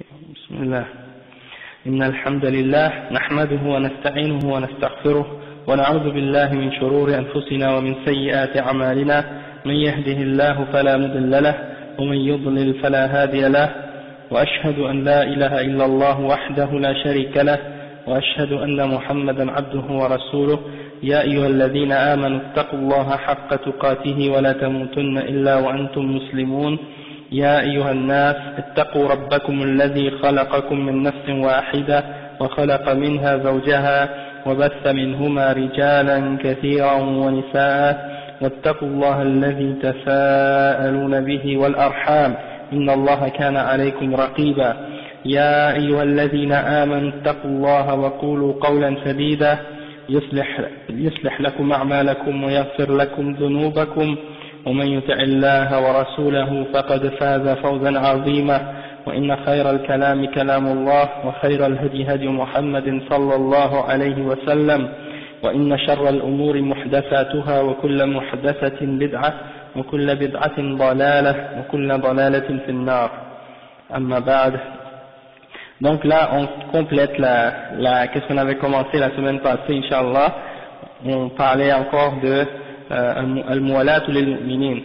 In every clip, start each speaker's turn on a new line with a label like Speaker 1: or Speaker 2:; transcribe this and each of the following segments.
Speaker 1: بسم الله. إن الحمد لله نحمده ونستعينه ونستغفره ونعوذ بالله من شرور أنفسنا ومن سيئات أعمالنا. من يهده الله فلا مضل له ومن يضلل فلا هادي له، وأشهد أن لا إله إلا الله وحده لا شريك له، وأشهد أن محمدا عبده ورسوله. يا أيها الذين آمنوا اتقوا الله حق تقاته ولا تموتن إلا وأنتم مسلمون. يا أيها الناس اتقوا ربكم الذي خلقكم من نفس واحدة وخلق منها زوجها وبث منهما رجالا كثيرا ونساء، واتقوا الله الذي تساءلون به والأرحام إن الله كان عليكم رقيبا. يا أيها الذين آمنوا اتقوا الله وقولوا قولا سديدا يصلح لكم أعمالكم ويغفر لكم ذنوبكم، ومن يطع الله ورسوله فقد فاز فوزا عظيما. وإن خير الكلام كلام الله، وخير الهدي هدي محمد صلى الله عليه وسلم، وإن شر الأمور محدثاتها وكل محدثة بدعة وكل بدعة ضلالة وكل ضلالة في النار. أما بعد. Donc là on complète qu'est-ce qu'on avait commencé la semaine passée, Inch'Allah. On parlait encore de al-muwalat lil mu'minin,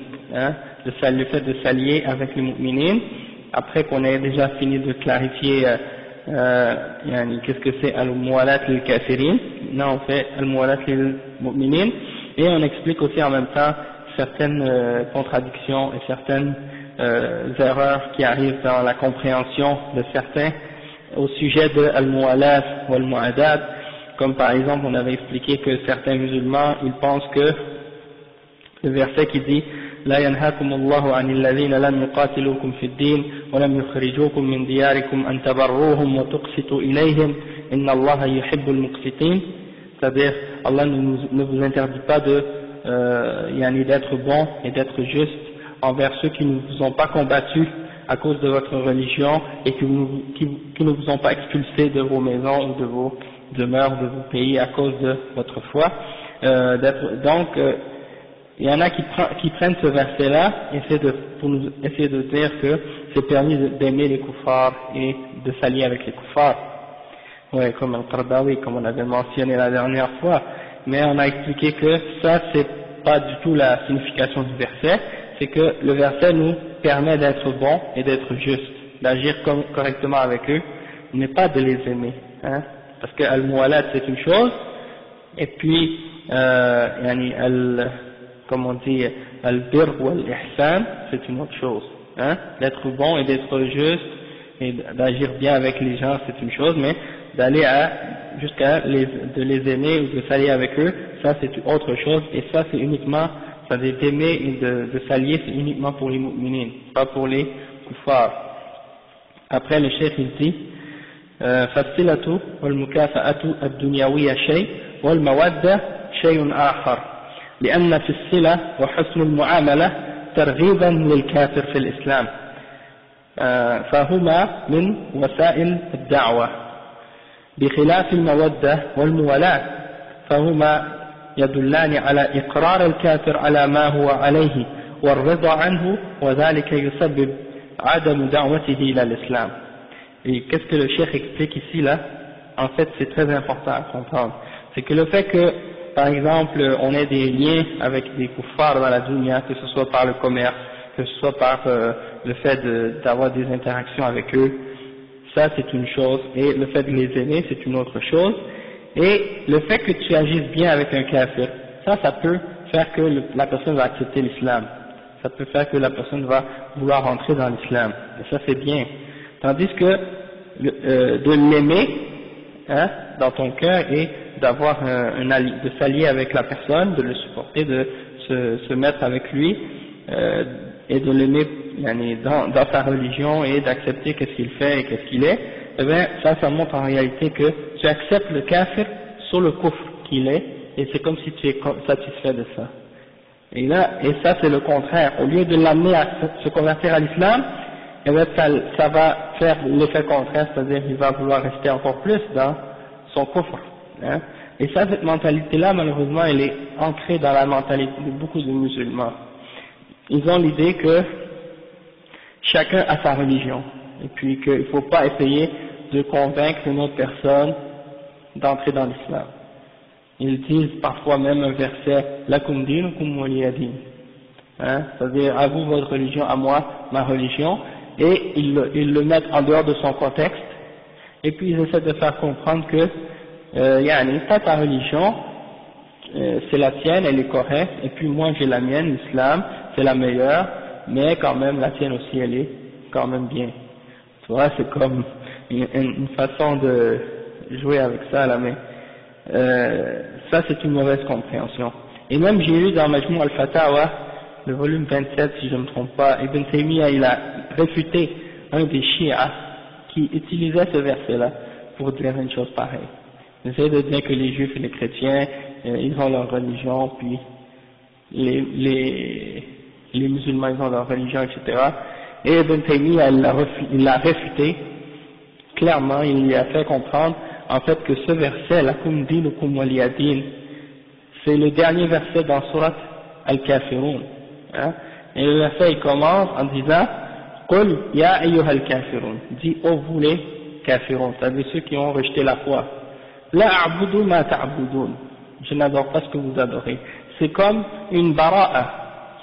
Speaker 1: le fait de s'allier avec les mu'minin, après qu'on ait déjà fini de clarifier qu'est-ce que c'est al-muwalat lil kafirin. Là on fait al-muwalat lil mu'minin, et on explique aussi en même temps certaines contradictions et certaines erreurs qui arrivent dans la compréhension de certains au sujet de al-muwalat ou al-mu'adad. Comme par exemple on avait expliqué que certains musulmans ils pensent que le verset qui dit لا ينهاكم الله عن الذين لم يقاتلوكم في الدين ولم يخرجوكم من دياركم أن تبروهم وتقسطوا إليهم إن الله يحب المقسطين. C'est-à-dire Allah ne vous interdit pas d'être bon et d'être juste envers ceux qui ne vous ont pas combattu à cause de votre religion et qui ne vous ont pas expulsé de vos maisons ou de vos demeures, de vos pays à cause de votre foi. Il y en a qui prennent ce verset-là pour nous essayer de dire que c'est permis d'aimer les kuffars et de s'allier avec les kuffars. Ouais, comme Al-Qardawi, comme on avait mentionné la dernière fois. Mais on a expliqué que ça, c'est pas du tout la signification du verset. C'est que le verset nous permet d'être bon et d'être juste, d'agir correctement avec eux, mais pas de les aimer. Parce que Al-Muwalat c'est une chose, et puis, comme on dit, al-birr ou al-ihsan, c'est une autre chose. D'être bon et d'être juste et d'agir bien avec les gens, c'est une chose, mais d'aller jusqu'à de les aimer ou de s'allier avec eux, ça c'est autre chose, et ça c'est uniquement, ça d'aimer et de s'allier, c'est uniquement pour les mu'minin, pas pour les kuffars. Après le cheikh il dit فالصلة والمكافأة الدنيوية شيء والمودة شيء آخر لأن في الصلة وحسن المعاملة ترغيبا للكافر في الإسلام فهما من وسائل الدعوة، بخلاف المودة والموالاة فهما يدلان على إقرار الكافر على ما هو عليه والرضا عنه، وذلك يسبب عدم دعوته إلى الإسلام. Et qu'est-ce que le cheikh explique ici là? En fait c'est très important à comprendre, c'est que le fait que par exemple on ait des liens avec des kuffars dans la dunya, que ce soit par le commerce, que ce soit par le fait d'avoir des interactions avec eux, ça c'est une chose, et le fait de les aimer c'est une autre chose, et le fait que tu agisses bien avec un kafir, ça peut faire que la personne va accepter l'islam, ça peut faire que la personne va vouloir rentrer dans l'islam, et ça c'est bien. Tandis que de l'aimer dans ton cœur et d'avoir de s'allier avec la personne, de le supporter, de se mettre avec lui et de l'aimer dans sa religion et d'accepter qu'est-ce qu'il fait et qu'est-ce qu'il est, eh bien ça montre en réalité que tu acceptes le kafir sur le kufr qu'il est, et c'est comme si tu es satisfait de ça. Et ça c'est le contraire. Au lieu de l'amener à se convertir à l'islam, eh bien ça va faire l'effet contraire, c'est-à-dire qu'il va vouloir rester encore plus dans son kufr. Et ça, cette mentalité-là, malheureusement, elle est ancrée dans la mentalité de beaucoup de musulmans. Ils ont l'idée que chacun a sa religion, et puis qu'il ne faut pas essayer de convaincre une autre personne d'entrer dans l'islam. Ils disent parfois même un verset « Lakum dinukum waliya din », c'est-à-dire à vous votre religion, à moi ma religion, et ils le mettent en dehors de son contexte, et puis ils essaient de faire comprendre que ta religion, c'est la tienne, elle est correcte, et puis moi j'ai la mienne, l'islam, c'est la meilleure, mais quand même la tienne aussi elle est quand même bien. Tu vois, c'est comme une façon de jouer avec ça là, mais ça c'est une mauvaise compréhension. Et même j'ai lu dans Majmou al-Fatawa, le volume 27 si je ne me trompe pas, Ibn Taymiyyah il a réfuté un des chiites qui utilisait ce verset là pour dire une chose pareille. Il essaie de dire que les juifs et les chrétiens ils ont leur religion, puis les musulmans ils ont leur religion, etc. Et Ibn Taymiyyah il l'a réfuté clairement, il lui a fait comprendre en fait que ce verset, Lakum dinukum waliya din, c'est le dernier verset dans Surat Al-Kafirun. Et le verset il commence en disant Qul ya ayyuhal kafirun, dis ô vous les kafirun, c'est-à-dire ceux qui ont rejeté la foi. La a'budu ma ta'budun, je n'adore pas ce que vous adorez. C'est comme une bara'a,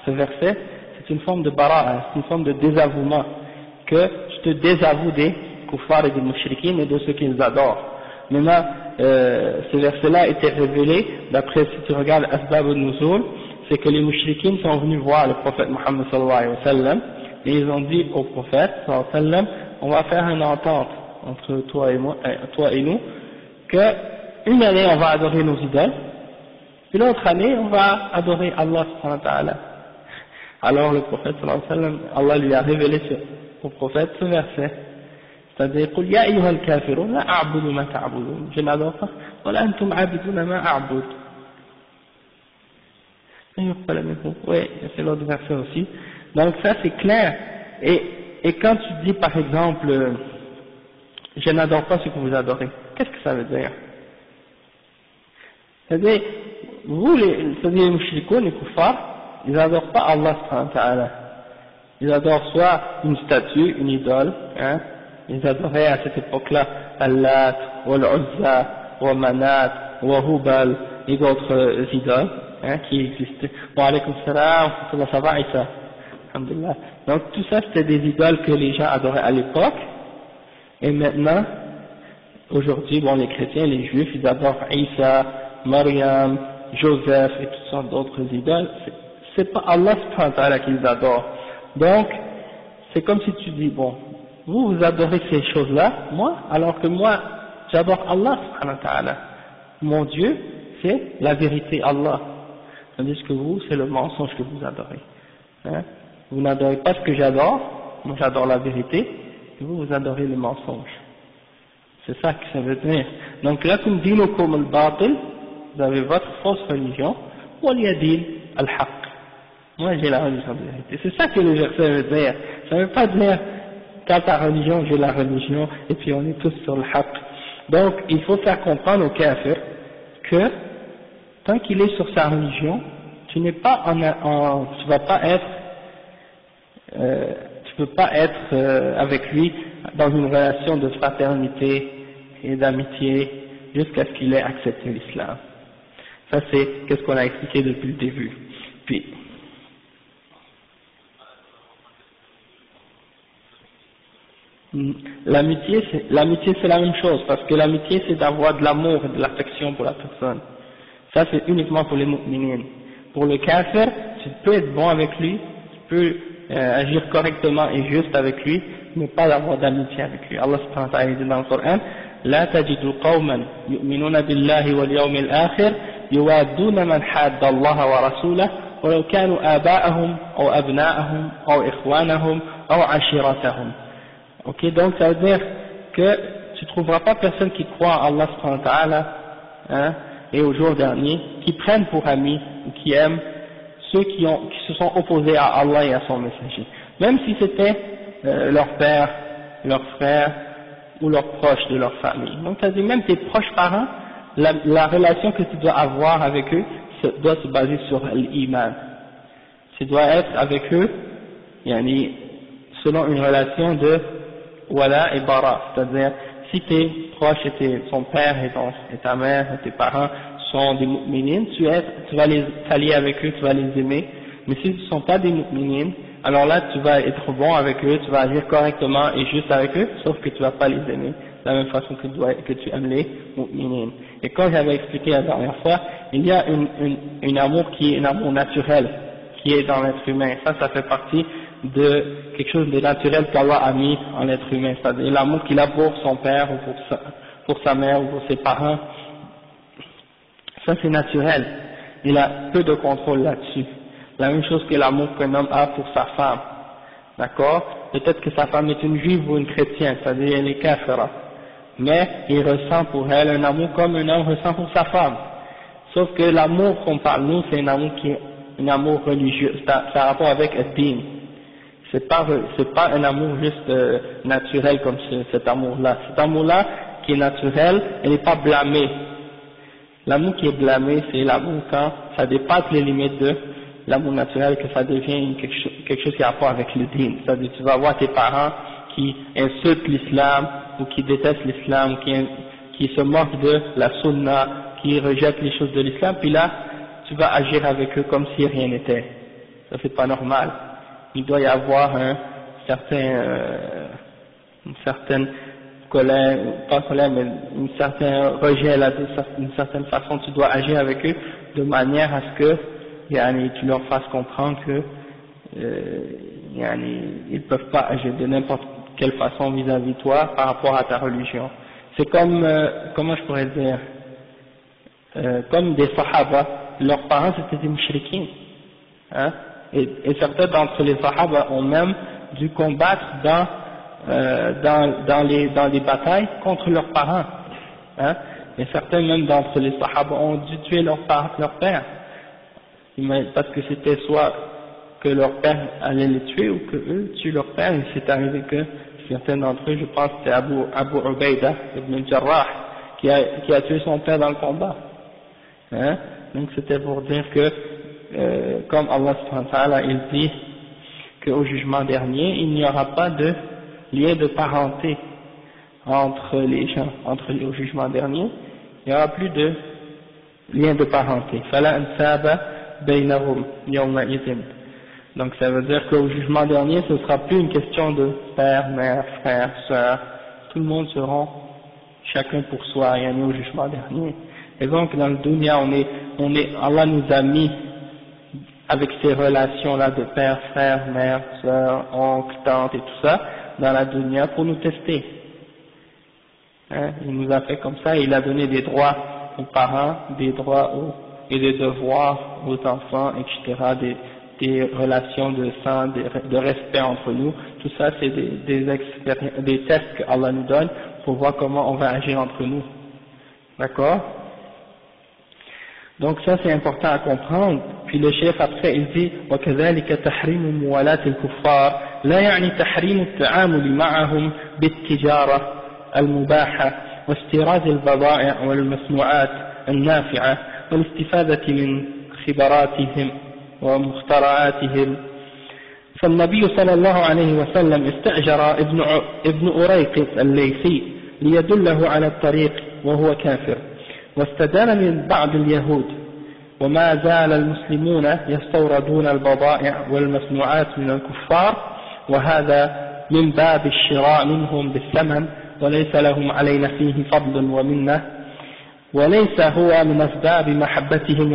Speaker 1: ce verset, c'est une forme de bara'a, c'est une forme de désavouement, que je te désavoue des kuffars et des mushrikines et de ceux qu'ils adorent. Maintenant, ce verset-là a été révélé, d'après si tu regardes Asbab al-Nuzul, c'est que les mushrikines sont venus voir le prophète Muhammad sallallahu alayhi wa sallam, et ils ont dit au prophète sallallahu alayhi wa sallam, on va faire une entente entre toi et nous, que une année on va adorer nos idoles, puis l'autre année on va adorer Allah subhanahu wa ta'ala. Alors le prophète sallallahu alayhi wa sallam, Allah lui a révélé au prophète ce verset, c'est-à-dire قل يا أيها الكافرون لا أعبد ما تعبدون, je n'adore pas, ولا أنتم عابدون ما أعبد. Oui, c'est l'autre verset aussi. Donc ça c'est clair. Et quand tu dis par exemple je n'adore pas ce que vous adorez, qu'est-ce que ça veut dire? C'est-à-dire, vous c'est-à-dire les mushrikoun, les kuffars, ils n'adorent pas Allah subhanahu wa ta'ala. Ils adorent soit une statue, une idole, ils adoraient à cette époque-là Allah, wa al-Uzza, wa Manat, wa Hubal et d'autres idoles qui existaient. Wa alaykum salam, ça va Isa, alhamdulillah. Donc tout ça c'était des idoles que les gens adoraient à l'époque, et maintenant, aujourd'hui, bon les chrétiens, les juifs, ils adorent Isa, Maryam, Joseph et toutes sortes d'autres idoles. C'est pas Allah subhanahu wa ta'ala qu'ils adorent. Donc, c'est comme si tu dis, bon, vous adorez ces choses-là, moi, alors que moi, j'adore Allah subhanahu wa ta'ala. Mon Dieu, c'est la vérité Allah. Tandis que vous, c'est le mensonge que vous adorez. Vous n'adorez pas ce que j'adore, moi j'adore la vérité, et vous, vous adorez le mensonge. C'est ça que ça veut dire. Donc, lakum dinukum al-batil, vous avez votre fausse religion, waliya din al-haq. Moi j'ai la religion de vérité. C'est ça que le verset veut dire. Ça ne veut pas dire t'as ta religion, j'ai la religion, et puis on est tous sur le haq. Donc il faut faire comprendre au kafir que tant qu'il est sur sa religion, tu n'es pas tu vas pas être, tu peux pas être avec lui dans une relation de fraternité et d'amitié jusqu'à ce qu'il ait accepté l'islam. Ça c'est qu'est-ce qu'on a expliqué depuis le début. Puis l'amitié c'est la même chose, parce que l'amitié c'est d'avoir de l'amour et de l'affection pour la personne. Ça c'est uniquement pour les mu'minines. Pour le kafir, tu peux être bon avec lui, tu peux agir correctement et juste avec lui, mais pas avoir d'amitié avec lui. Allah subhanahu wa ta'ala dit dans le Coran, لا تجد قوما يؤمنون بالله واليوم الآخر يوادون من حاد الله ورسوله ولو كانوا آباءهم أو أبناءهم أو إخوانهم أو عشيرتهم. Ok, donc ça veut dire que tu ne trouveras pas personne qui croit en Allah subhanahu wa ta'ala et au jour dernier, qui prennent pour amis ou qui aiment ceux qui se sont opposés à Allah et à son messager. Même si c'était leur père, leur frère ou leurs proches de leur famille. Donc ça veut dire même tes proches parents, la relation que tu dois avoir avec eux doit se baser sur l'iman. Tu dois être avec eux selon une relation de wala et bara, c'est-à-dire si tes proches et ton père et ta mère et tes parents sont des mu'minines, tu vas les allier avec eux, tu vas les aimer, mais s'ils ne sont pas des mu'minines, alors là tu vas être bon avec eux, tu vas agir correctement et juste avec eux, sauf que tu vas pas les aimer de la même façon que tu aimes les mu'minines. Et comme j'avais expliqué la dernière fois, il y a une amour qui est un amour naturel, qui est dans l'être humain. Ça fait partie de quelque chose de naturel qu'Allah a mis en l'être humain, c'est-à-dire l'amour qu'il a pour son père ou pour sa mère ou pour ses parents. Ça c'est naturel, il a peu de contrôle là-dessus. La même chose que l'amour qu'un homme a pour sa femme, d'accord? Peut-être que sa femme est une juive ou une chrétienne, c'est-à-dire elle est kafira, mais il ressent pour elle un amour comme un homme ressent pour sa femme. Sauf que l'amour qu'on parle nous, c'est un amour qui est un amour religieux, ça a rapport avec le din. C'est pas un amour juste naturel comme cet amour-là. Cet amour-là qui est naturel, elle n'est pas blâmée. L'amour qui est blâmé, c'est l'amour quand ça dépasse les limites de l'amour naturel, que ça devient quelque chose qui a rapport avec le din. C'est-à-dire tu vas voir tes parents qui insultent l'islam ou qui détestent l'islam, qui se moquent de la sunna, qui rejettent les choses de l'islam, puis là tu vas agir avec eux comme si rien n'était. Ça c'est pas normal. Il doit y avoir une certaine colère, pas colère, mais un certain rejet là, d'une certaine façon. Tu dois agir avec eux de manière à ce que tu leur fasses comprendre que ils peuvent pas agir de n'importe quelle façon vis-à-vis de toi par rapport à ta religion. C'est comme comment je pourrais dire, comme des sahaba, leurs parents c'était des mushrikines, hein, et certains d'entre les sahaba ont même dû combattre dans les batailles contre leurs parents, hein, et certains même d'entre les sahaba ont dû tuer leur père, parce que c'était soit que leur père allait les tuer ou que eux tuent leur père. Et c'est arrivé que certains d'entre eux, je pense que c'était Abu Ubaida ibn al-Jarrah qui a tué son père dans le combat, hein. Donc c'était pour dire que comme Allah subhanahu wa ta'ala il dit qu'au jugement dernier il n'y aura pas de lien de parenté entre les gens, au jugement dernier il n'y aura plus de lien de parenté. Fala ansaba baynahum yawma idhin. Donc ça veut dire qu'au jugement dernier ce ne sera plus une question de père, mère, frère, sœur, tout le monde seront chacun pour soi au jugement dernier. Et donc dans le dunya Allah nous a mis avec ces relations-là de père, frère, mère, sœur, oncle, tante et tout ça, dans la dunya pour nous tester. Hein, il nous a fait comme ça, il a donné des droits aux parents, des droits et des devoirs aux enfants, etc., des relations de sang, de respect entre nous. Tout ça, c'est des tests qu'Allah nous donne pour voir comment on va agir entre nous. D'accord? Donc ça c'est important à comprendre. Puis le chef après il dit وكذلك تحريم موالاة الكفار لا يعني تحريم التعامل معهم بالتجارة المباحة واستيراد البضائع والمصنوعات النافعة والاستفادة من خبراتهم ومخترعاتهم. فالنبي صلى الله عليه وسلم استأجر ابن أريقط الليثي ليدله على الطريق وهو كافر، واستدان من بعض اليهود، وما زال المسلمون يستوردون البضائع والمصنوعات من الكفار، وهذا من باب الشراء منهم بالثمن، وليس لهم علينا فيه فضل ومنة، وليس هو من أسباب محبتهم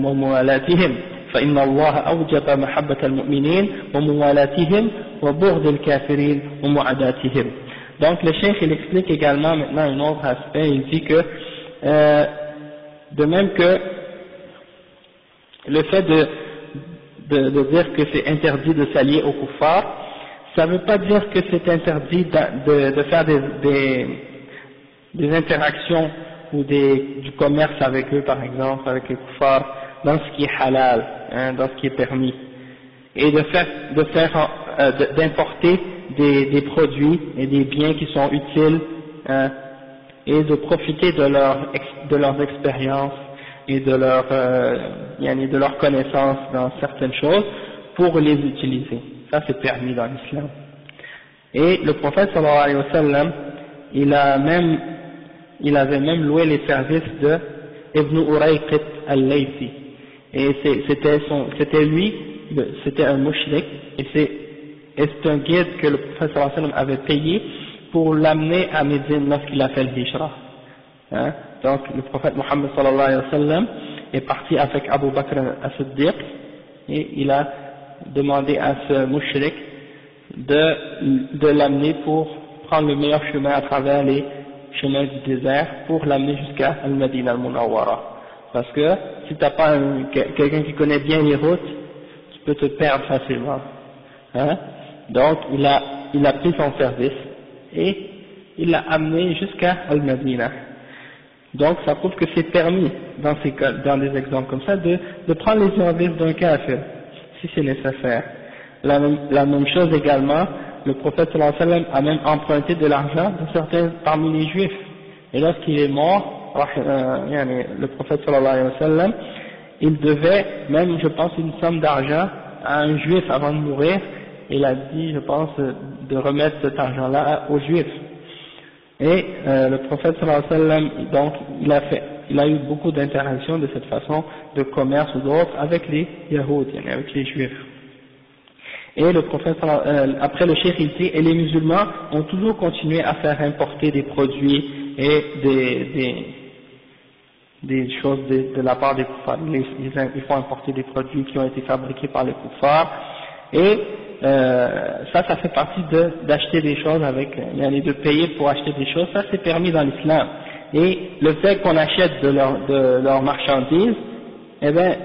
Speaker 1: وموالاتهم، فإن الله أوجب محبة المؤمنين وموالاتهم وبغض الكافرين ومعاداتهم. Donc le cheikh il explique également maintenant un autre aspect, il dit que de même que le fait de dire que c'est interdit de s'allier aux kuffars, ça ne veut pas dire que c'est interdit de faire des interactions ou du commerce avec eux, par exemple, avec les kuffars, dans ce qui est halal, hein, dans ce qui est permis, et d'importer des produits et des biens qui sont utiles, hein, et de profiter de leurs expériences et de leur connaissance dans certaines choses pour les utiliser. Ça c'est permis dans l'islam. Et le prophète sallallahu alayhi wa sallam, il avait même loué les services de Ibn Urayqit al-Laythi. Et c'était lui, c'était un mushrik, et c'est un guide que le prophète sallallahu alayhi wa sallam avait payé pour l'amener à Médine lorsqu'il a fait le hijra. Hein? Donc le prophète Mohammed sallallahu alayhi wa sallam est parti avec Abu Bakr as-Siddiq, et il a demandé à ce mushrik de l'amener pour prendre le meilleur chemin à travers les chemins du désert pour l'amener jusqu'à Al-Madinah al-Munawwara. Parce que si tu n'as pas quelqu'un qui connaît bien les routes, tu peux te perdre facilement. Hein? Donc il a pris son service et il l'a amené jusqu'à Al-Madinah. Donc ça prouve que c'est permis dans des exemples comme ça de prendre les services d'un kafir si c'est nécessaire. La même chose également, le prophète sallallahu alayhi wa sallam a même emprunté de l'argent de certains parmi les juifs. Et lorsqu'il est mort, le prophète sallallahu alayhi wa sallam, il devait même, je pense, une somme d'argent à un juif avant de mourir. Il a dit, je pense, de remettre cet argent-là aux juifs. Et le prophète sallallahu alayhi wa sallam, donc, il a eu beaucoup d'interactions de cette façon, de commerce ou d'autres, avec les Yahouds, avec les juifs. Et le prophète, après le cheikh, il dit, et les musulmans ont toujours continué à faire importer des produits et des choses de la part des kuffars. Ils font importer des produits qui ont été fabriqués par les kuffars. Et ça fait partie d'acheter des choses de payer pour acheter des choses. Ça c'est permis dans l'islam. Et le fait qu'on achète de leurs marchandises, eh ben,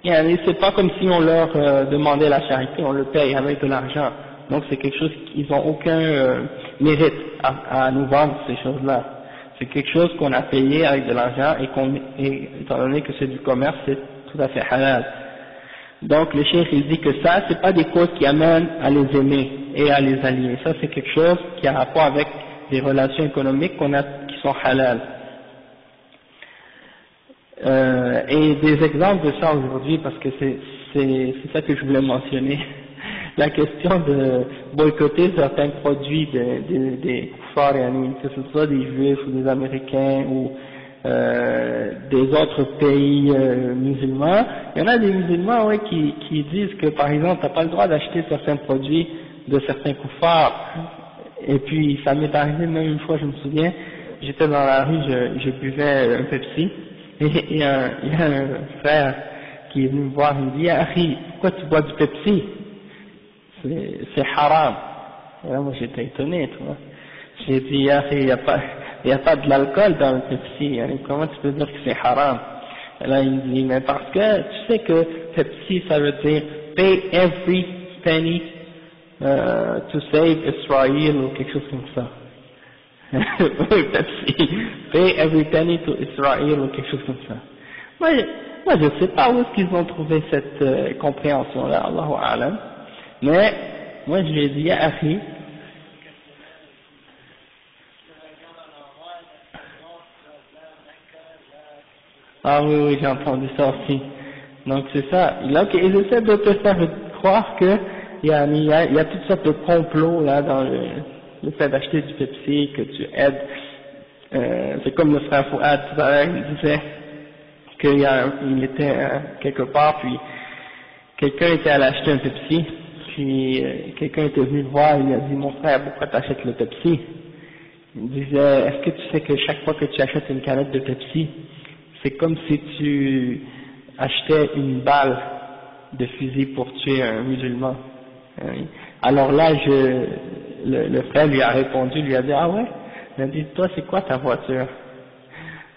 Speaker 1: c'est pas comme si on leur demandait la charité, on le paye avec de l'argent. Donc c'est quelque chose qu'ils n'ont aucun mérite à nous vendre ces choses-là. C'est quelque chose qu'on a payé avec de l'argent et étant donné que c'est du commerce, c'est tout à fait halal. Donc le cheikh il dit que ça, c'est pas des causes qui amènent à les aimer et à les allier. Ça c'est quelque chose qui a rapport avec des relations économiques qui sont halal. Et des exemples de ça aujourd'hui, parce que c'est ça que je voulais mentionner, la question de boycotter certains produits des kuffars, que ce soit des juifs ou des américains ou des autres pays musulmans. Il y en a des musulmans qui disent que par exemple tu n'as pas le droit d'acheter certains produits de certains kuffars. Et puis ça m'est arrivé même une fois, je me souviens, j'étais dans la rue, je buvais un Pepsi. Et il y a un frère qui est venu me voir, il me dit, Harry, pourquoi tu bois du Pepsi? C'est haram. Et là, moi j'étais étonné, tu vois. J'ai dit, Harry, il n'y a pas de l'alcool dans le Pepsi, comment tu peux dire que c'est haram? Et là, il me dit, mais parce que tu sais que Pepsi, ça veut dire pay every penny to save Israel ou quelque chose comme ça. Pepsi, pay every penny to Israel ou quelque chose comme ça. Moi je sais pas où est-ce qu'ils ont trouvé cette compréhension-là, Allahu A'lam. Mais moi je lui ai dit, Akhi, ah oui, j'ai entendu ça aussi. Donc c'est ça. Là, ils essaient de te faire croire que il y a toutes sortes de complots là dans le fait d'acheter du Pepsi, que tu aides. C'est comme le frère Fouad tout à l'heure, il disait qu'il était quelque part, puis quelqu'un était allé acheter un Pepsi, puis quelqu'un était venu le voir, il lui a dit, mon frère, pourquoi tu achètes le Pepsi? Il disait, est-ce que tu sais que chaque fois que tu achètes une canette de Pepsi, c'est comme si tu achetais une balle de fusil pour tuer un musulman. Alors là, le frère lui a répondu, lui a dit, ah ouais? Il a dit, toi c'est quoi ta voiture?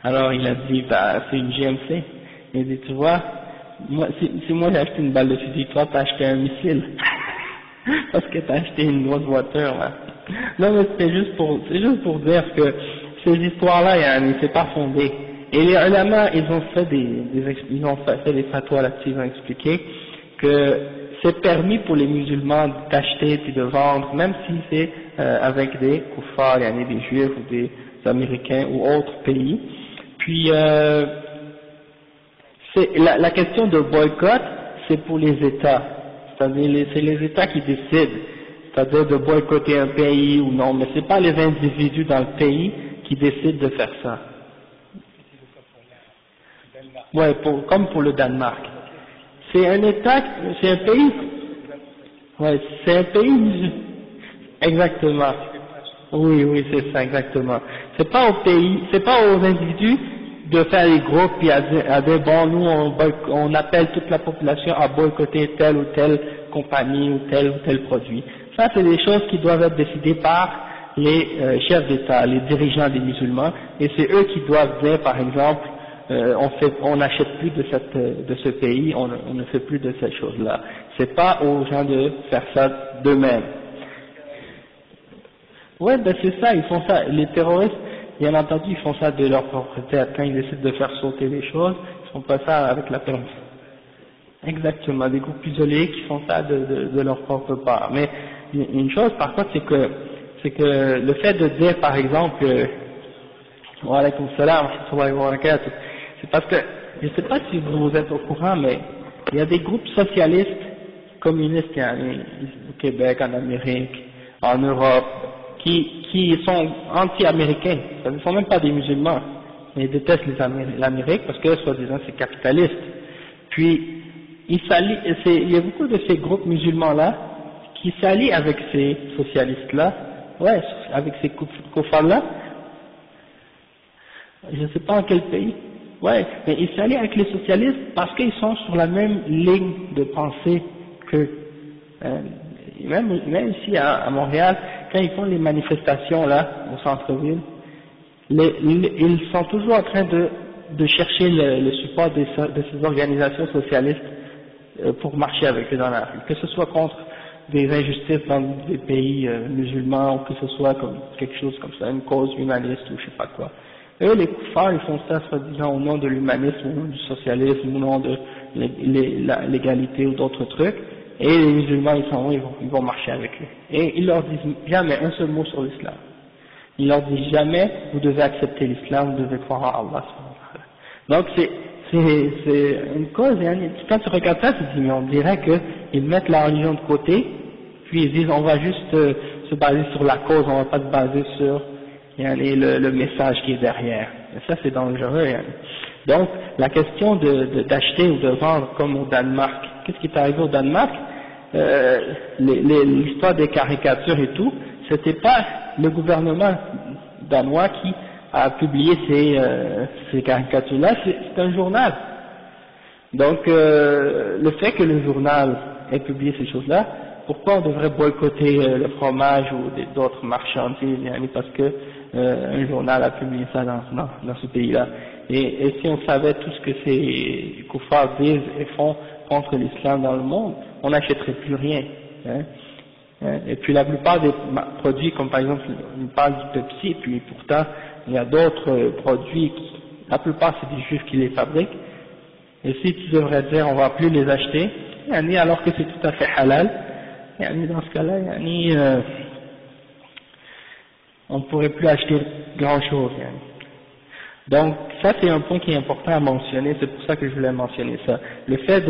Speaker 1: Alors il a dit, bah c'est une GMC. Il a dit, tu vois, si moi j'ai acheté une balle de fusil, toi t'as acheté un missile. Parce que t'as acheté une grosse voiture là. Non mais c'est juste pour dire que ces histoires-là, c'est pas fondé. Et les ulama, ils ont fait des fatwas là-dessus, ils ont expliqué que c'est permis pour les musulmans d'acheter puis de vendre, même si c'est avec des kuffars, des juifs ou des américains ou autres pays. Puis la question de boycott, c'est pour les États, c'est-à-dire c'est les États qui décident. c'est-à-dire de boycotter un pays ou non, mais c'est pas les individus dans le pays qui décident de faire ça. Ouais, comme pour le Danemark. C'est un État, c'est un pays. Ouais, c'est un pays. Exactement. Oui, c'est ça, exactement. C'est pas au pays, c'est pas aux individus de faire les groupes et à dire bon, nous on appelle toute la population à boycotter telle ou telle compagnie ou tel produit. Ça, c'est des choses qui doivent être décidées par les chefs d'État, les dirigeants des musulmans, et c'est eux qui doivent dire, par exemple, on n'achète plus de ce pays, on ne fait plus de ces choses-là. C'est pas aux gens de faire ça d'eux-mêmes. Ouais, ben c'est ça, ils font ça. Les terroristes, bien entendu, ils font ça de leur propre tête. Quand ils décident de faire sauter les choses, ils font pas ça avec la permission. Exactement, des groupes isolés qui font ça de leur propre part. Mais une chose, par contre, c'est que le fait de dire, par exemple, wa alaykoum salam, wa rahmatullahi wa barakatuh, c'est parce que, je ne sais pas si vous êtes au courant, mais il y a des groupes socialistes, communistes, au Québec, en Amérique, en Europe, qui sont anti-américains. Ils ne sont même pas des musulmans, mais ils détestent l'Amérique parce que, soi-disant, c'est capitaliste. Puis, il y a beaucoup de ces groupes musulmans-là qui s'allient avec ces socialistes-là, ouais, avec ces koufars-là. Je ne sais pas en quel pays. Ouais, mais ils s'allient avec les socialistes parce qu'ils sont sur la même ligne de pensée que même ici à Montréal, quand ils font les manifestations là au centre-ville, ils sont toujours en train de chercher le support de ces organisations socialistes pour marcher avec eux dans la rue, que ce soit contre des injustices dans des pays musulmans ou que ce soit comme quelque chose comme ça, une cause humaniste ou je sais pas quoi. Eux, les koufars, ils font ça soi-disant au nom de l'humanisme, au nom du socialisme, au nom de l'égalité ou d'autres trucs. Et les musulmans, ils vont marcher avec eux. Et ils leur disent jamais un seul mot sur l'islam. Ils leur disent jamais, vous devez accepter l'islam, vous devez croire à Allah. Donc c'est une cause, quand tu regardes ça, tu te dis, mais on dirait qu'ils mettent la religion de côté, puis ils disent, on va juste se baser sur la cause, on va pas se baser sur le message qui est derrière. Et ça, c'est dangereux. Donc, la question d'acheter ou de vendre comme au Danemark, qu'est-ce qui est arrivé au Danemark? L'histoire des caricatures et tout, c'était pas le gouvernement danois qui a publié ces caricatures-là, c'est un journal. Donc, le fait que le journal ait publié ces choses-là, pourquoi on devrait boycotter le fromage ou d'autres marchandises, parce que un journal a publié ça dans ce pays-là. Et si on savait tout ce que ces koufars disent et font contre l'islam dans le monde, on n'achèterait plus rien. Et puis la plupart des produits, comme par exemple, on parle du Pepsi, puis pourtant il y a d'autres produits, la plupart c'est des juifs qui les fabriquent. Et si tu devrais dire on va plus les acheter, alors que c'est tout à fait halal, dans ce cas-là, on ne pourrait plus acheter grand-chose. Donc ça c'est un point qui est important à mentionner, c'est pour ça que je voulais mentionner ça. Le fait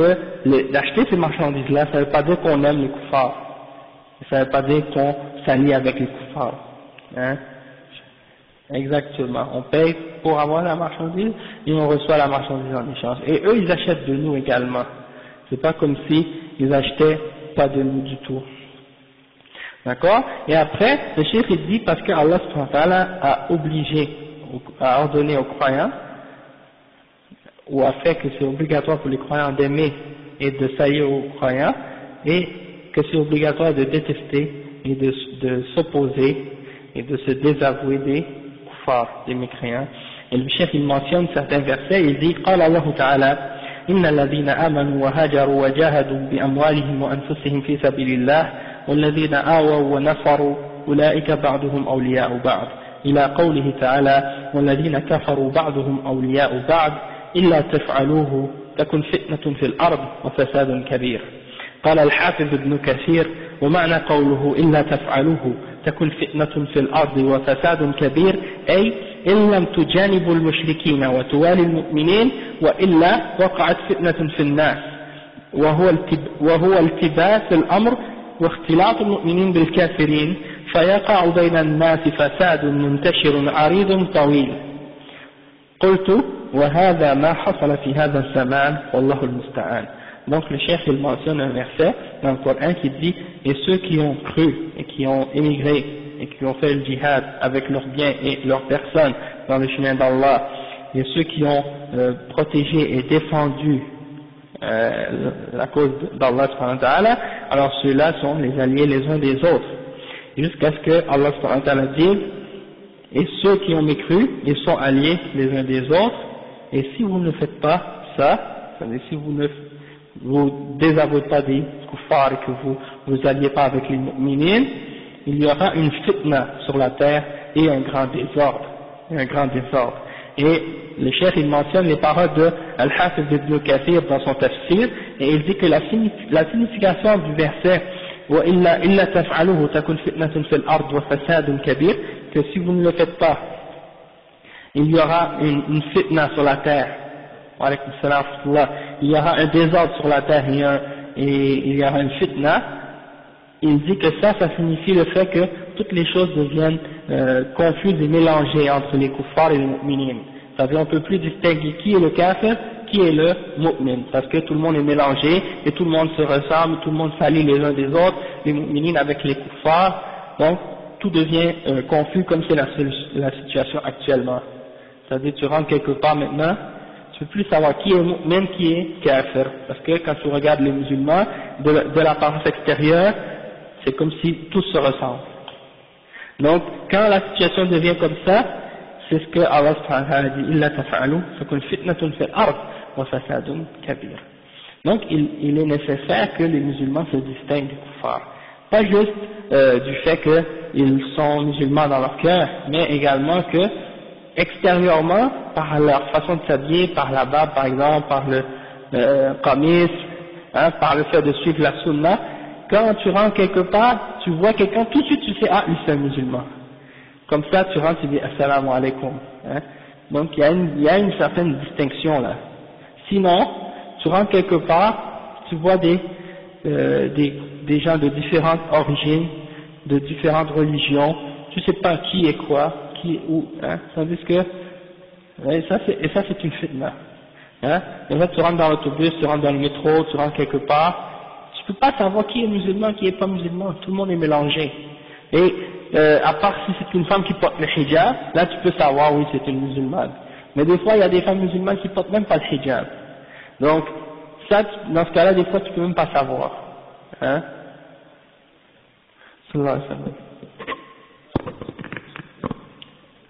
Speaker 1: d'acheter ces marchandises-là, ça ne veut pas dire qu'on aime les koufars, ça ne veut pas dire qu'on s'allie avec les koufars. Exactement, on paye pour avoir la marchandise et on reçoit la marchandise en échange. Et eux ils achètent de nous également, c'est pas comme si ils achetaient pas de nous du tout. D'accord? Et après, le cheikh il dit parce que Allah subhanahu wa ta'ala a ordonné aux croyants, ou a fait que c'est obligatoire pour les croyants d'aimer et de s'allier aux croyants, et que c'est obligatoire de détester et de s'opposer et de se désavouer des kuffars, des mécréants. Et le cheikh il mentionne certains versets, il dit قال الله تعالى إن الذين آمنوا وهاجروا وجاهدوا بأموالهم وأنفسهم في سبيل الله والذين آووا ونصروا أولئك بعضهم أولياء بعض إلى قوله تعالى والذين كفروا بعضهم أولياء بعض إلا تفعلوه تكن فتنة في الأرض وفساد كبير. قال الحافظ ابن كثير ومعنى قوله إلا تفعلوه تكن فتنة في الأرض وفساد كبير أي إن لم تجانبوا المشركين وتوالي المؤمنين وإلا وقعت فتنة في الناس وهو التباس الأمر واختلاط المؤمنين بالكافرين فيقع بين الناس فساد منتشر عريض طويل. قلت وهذا ما حصل في هذا الزمان والله المستعان. Donc le chef il mentionne un verset dans le Coran qui dit et ceux qui ont cru et qui ont émigré et qui ont fait le djihad avec leurs biens et leurs personnes dans le chemin d'Allah, et ceux qui ont protégé et défendu la cause d'Allah subhanahu wa ta'ala, alors ceux-là sont les alliés les uns des autres, jusqu'à ce que Allah subhanahu wa ta'ala dise et ceux qui ont mécru, ils sont alliés les uns des autres, et si vous ne faites pas ça, c'est-à-dire si vous ne vous désavouez pas des kuffars et que vous vous alliez pas avec les mu'minines, il y aura une fitna sur la terre et un grand désordre. Et le cheikh il mentionne les paroles de Al-Hafiz ibn Kathir dans son tafsir, et il dit que la signification du verset وَإِلَّا إِلَّا تَفْعَلُهُ تَكُنْ فِتْنَةٌ فِي الْأَرْضِ وَفَسَادٌ كَبِيرٌ, que si vous ne le faites pas, il y aura une fitna sur la terre, il y aura un désordre sur la terre et il y aura une fitna. Il dit que ça signifie le fait que toutes les choses deviennent confuses et mélangées entre les kuffars et les mu'minines. C'est-à-dire on ne peut plus distinguer qui est le kafir, qui est le mu'min, parce que tout le monde est mélangé et tout le monde se ressemble, tout le monde s'allie les uns des autres, les mu'minines avec les kuffars, donc tout devient confus comme c'est la situation actuellement. C'est-à-dire tu rentres quelque part maintenant, tu ne peux plus savoir qui est mu'min, qui est kafir, parce que quand tu regardes les musulmans, de l'apparence extérieure, c'est comme si tous se ressemblent. Donc, quand la situation devient comme ça, c'est ce que Allah subhanahu wa ta'ala dit, إِلَّا تَفْعَلُوا فَكُنْ فِتْنَةٌ فِي الْأَرْضِ وَفَسَادٌ كَبِيرٌ. Donc, il est nécessaire que les musulmans se distinguent des kuffars. Pas juste du fait qu'ils sont musulmans dans leur cœur, mais également que, extérieurement, par leur façon de s'habiller, par la barbe par exemple, par le qamis, par le fait de suivre la sunna, quand tu rentres quelque part, tu vois quelqu'un, tout de suite tu sais, ah, lui c'est un musulman. Comme ça, tu rentres, tu dis assalamu alaikum. Donc il y a une certaine distinction là. Sinon, tu rentres quelque part, tu vois des gens de différentes origines, de différentes religions, tu sais pas qui est quoi, qui est où, tandis que, et ça c'est une fitna. Et là tu rentres dans l'autobus, tu rentres dans le métro, tu rentres quelque part, tu peux pas savoir qui est musulman, qui est pas musulman, tout le monde est mélangé. Et à part si c'est une femme qui porte le hijab, là tu peux savoir oui c'est une musulmane. Mais des fois il y a des femmes musulmanes qui portent même pas le hijab. Donc ça, dans ce cas-là, des fois tu peux même pas savoir. Sallallahu alayhi wa sallam.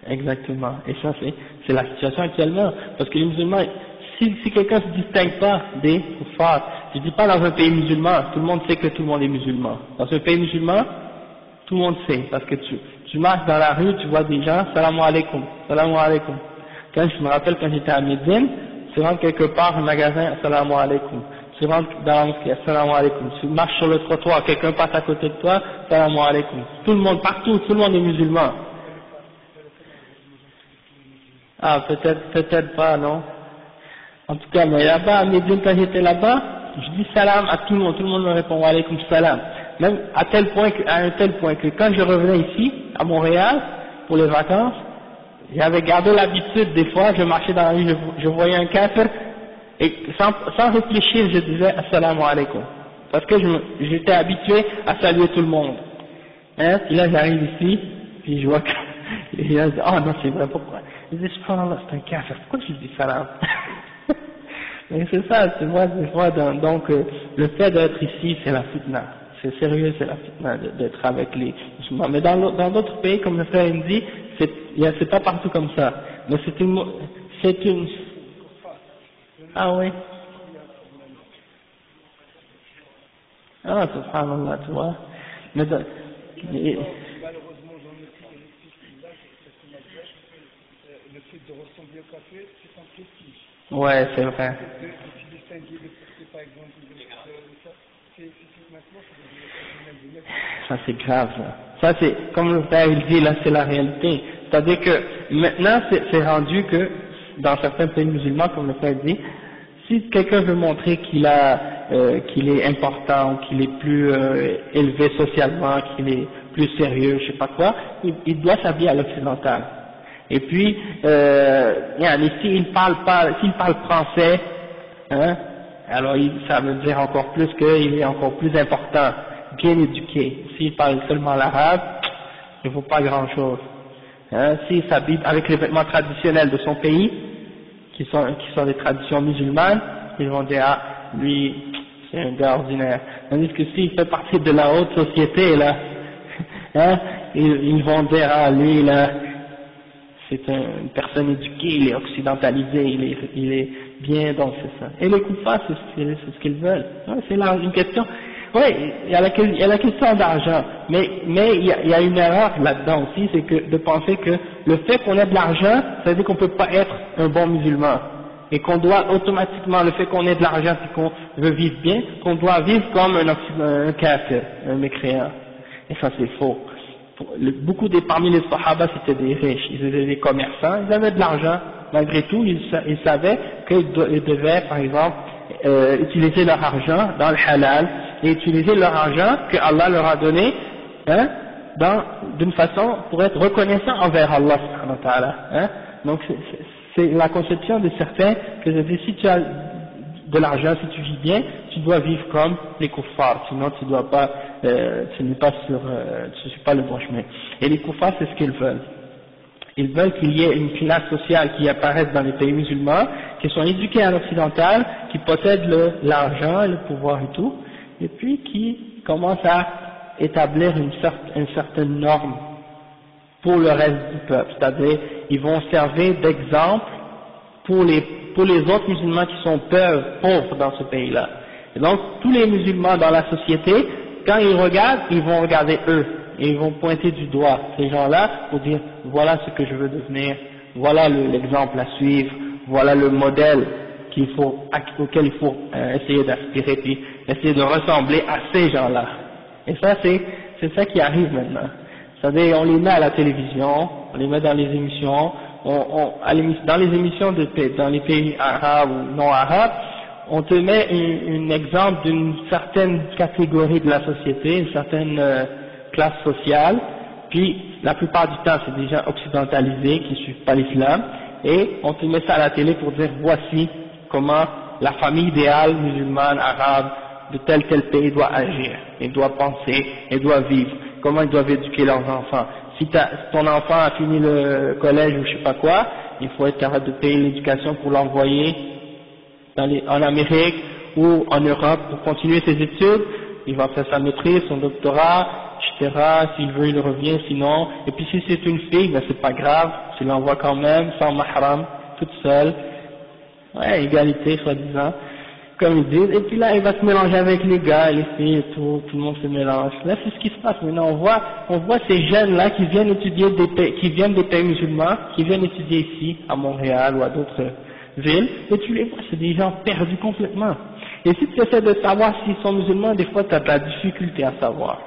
Speaker 1: Exactement. Et ça c'est la situation actuellement, parce que les musulmans, si quelqu'un se distingue pas des kuffars, je dis pas dans un pays musulman, tout le monde sait que tout le monde est musulman. Dans un pays musulman, tout le monde sait, parce que tu marches dans la rue, tu vois des gens, salam alaikum, salam alaikum. Quand je me rappelle quand j'étais à Médine, tu rentres quelque part, un magasin, salam alaikum. Tu rentres dans la mosquée, salam alaikum. Tu marches sur le trottoir, quelqu'un passe à côté de toi, salam alaikum. Tout le monde, partout, tout le monde est musulman. Ah, peut-être pas, non. En tout cas, mais là-bas, à Médine, quand j'étais là-bas, je dis salam à tout le monde me répond wa alaykoum salam. Même à un tel point que quand je revenais ici, à Montréal, pour les vacances, j'avais gardé l'habitude, des fois, je marchais dans la rue, je voyais un kafir, et sans réfléchir, je disais assalamu alaikum. Parce que j'étais habitué à saluer tout le monde. Puis là, j'arrive ici, puis je vois que les gens disent, oh non, c'est vrai, pourquoi? Je dis, subhanallah, c'est un kafir, pourquoi je dis salam? Mais c'est ça, tu vois, des fois, donc, le fait d'être ici, c'est la fitna. C'est sérieux, c'est la fitna d'être avec les musulmans. Mais dans d'autres pays, comme le frère dit, c'est pas partout comme ça. Mais c'est une, ah oui. Ah, subhanallah, tu vois. Mais
Speaker 2: malheureusement, j'en ai pris une petite là, le fait de ressembler au café, c'est un prestige.
Speaker 1: Ouais, c'est vrai.
Speaker 2: De distinguer par exemple,
Speaker 1: ça c'est grave, ça c'est, comme le père il dit, là c'est la réalité. C'est-à-dire que maintenant c'est rendu que dans certains pays musulmans, comme le père dit, si quelqu'un veut montrer qu'il a qu'il est important, qu'il est plus élevé socialement, qu'il est plus sérieux, je sais pas quoi, il doit s'habiller à l'occidental. Et puis, s'il parle français, hein, alors ça veut dire encore plus qu'il est encore plus important, bien éduqué. S'il parle seulement l'arabe, il ne vaut pas grand chose. Hein, s'il s'habille avec les vêtements traditionnels de son pays, qui sont des traditions musulmanes, ils vont dire, ah, lui, c'est un gars ordinaire. Tandis que s'il fait partie de la haute société, là, hein, ils vont dire, ah, lui, là, c'est une personne éduquée, il est occidentalisé, il est bien, donc c'est ça. Et les kuffars, c'est ce qu'ils veulent. Ouais, c'est là une question. Oui, il y a la question d'argent, mais il y a une erreur là-dedans aussi, c'est que de penser que le fait qu'on ait de l'argent, ça veut dire qu'on peut pas être un bon musulman, et qu'on doit automatiquement, le fait qu'on ait de l'argent et qu'on veut vivre bien, qu'on doit vivre comme un kafir, un mécréant. Et ça c'est faux. Beaucoup parmi les sahaba c'était des riches, ils étaient des commerçants, ils avaient de l'argent, malgré tout ils savaient qu'ils devaient par exemple utiliser leur argent dans le halal et utiliser leur argent que Allah leur a donné, hein, d'une façon pour être reconnaissant envers Allah subhanahu wa ta'ala, hein. Donc c'est la conception de certains que si tu as de l'argent, si tu vis bien, tu dois vivre comme les kuffars, sinon tu dois pas, tu n'es pas tu suis pas le bon chemin. Et les kuffars, c'est ce qu'ils veulent. Ils veulent qu'il y ait une classe sociale qui apparaisse dans les pays musulmans, qui sont éduqués à l'occidental, qui possèdent l'argent et le pouvoir et tout, et puis qui commencent à établir une certaine norme pour le reste du peuple. C'est-à-dire, ils vont servir d'exemple pour les autres musulmans qui sont pauvres dans ce pays-là. Et donc, tous les musulmans dans la société, quand ils regardent, ils vont regarder eux, et ils vont pointer du doigt ces gens-là pour dire, voilà ce que je veux devenir, voilà l'exemple à suivre, voilà le modèle auquel il faut essayer d'aspirer, puis essayer de ressembler à ces gens-là. Et ça, c'est ça qui arrive maintenant. C'est-à-dire, on les met à la télévision, on les met dans les émissions, dans les émissions dans les pays arabes ou non arabes, on te met un exemple d'une certaine catégorie de la société, une certaine classe sociale, puis la plupart du temps c'est des gens occidentalisés qui ne suivent pas l'islam, et on te met ça à la télé pour dire voici comment la famille idéale musulmane, arabe, de tel pays doit agir, et doit penser, et doit vivre, comment ils doivent éduquer leurs enfants. Si ton enfant a fini le collège ou je sais pas quoi, il faut être capable de payer l'éducation pour l'envoyer en Amérique ou en Europe pour continuer ses études. Il va faire sa maîtrise, son doctorat, etc. S'il veut, il revient, sinon. Et puis si c'est une fille, ben c'est pas grave, tu l'envoies quand même, sans mahram, toute seule. Ouais, égalité, soi-disant, comme ils disent. Et puis là, il va se mélanger avec les gars, les filles et tout le monde se mélange. Là, c'est ce qui se passe. Maintenant, on voit ces jeunes-là qui viennent étudier qui viennent des pays musulmans, qui viennent étudier ici, à Montréal ou à d'autres villes, et tu les vois, c'est des gens perdus complètement. Et si tu essaies de savoir s'ils sont musulmans, des fois tu as de la difficulté à savoir.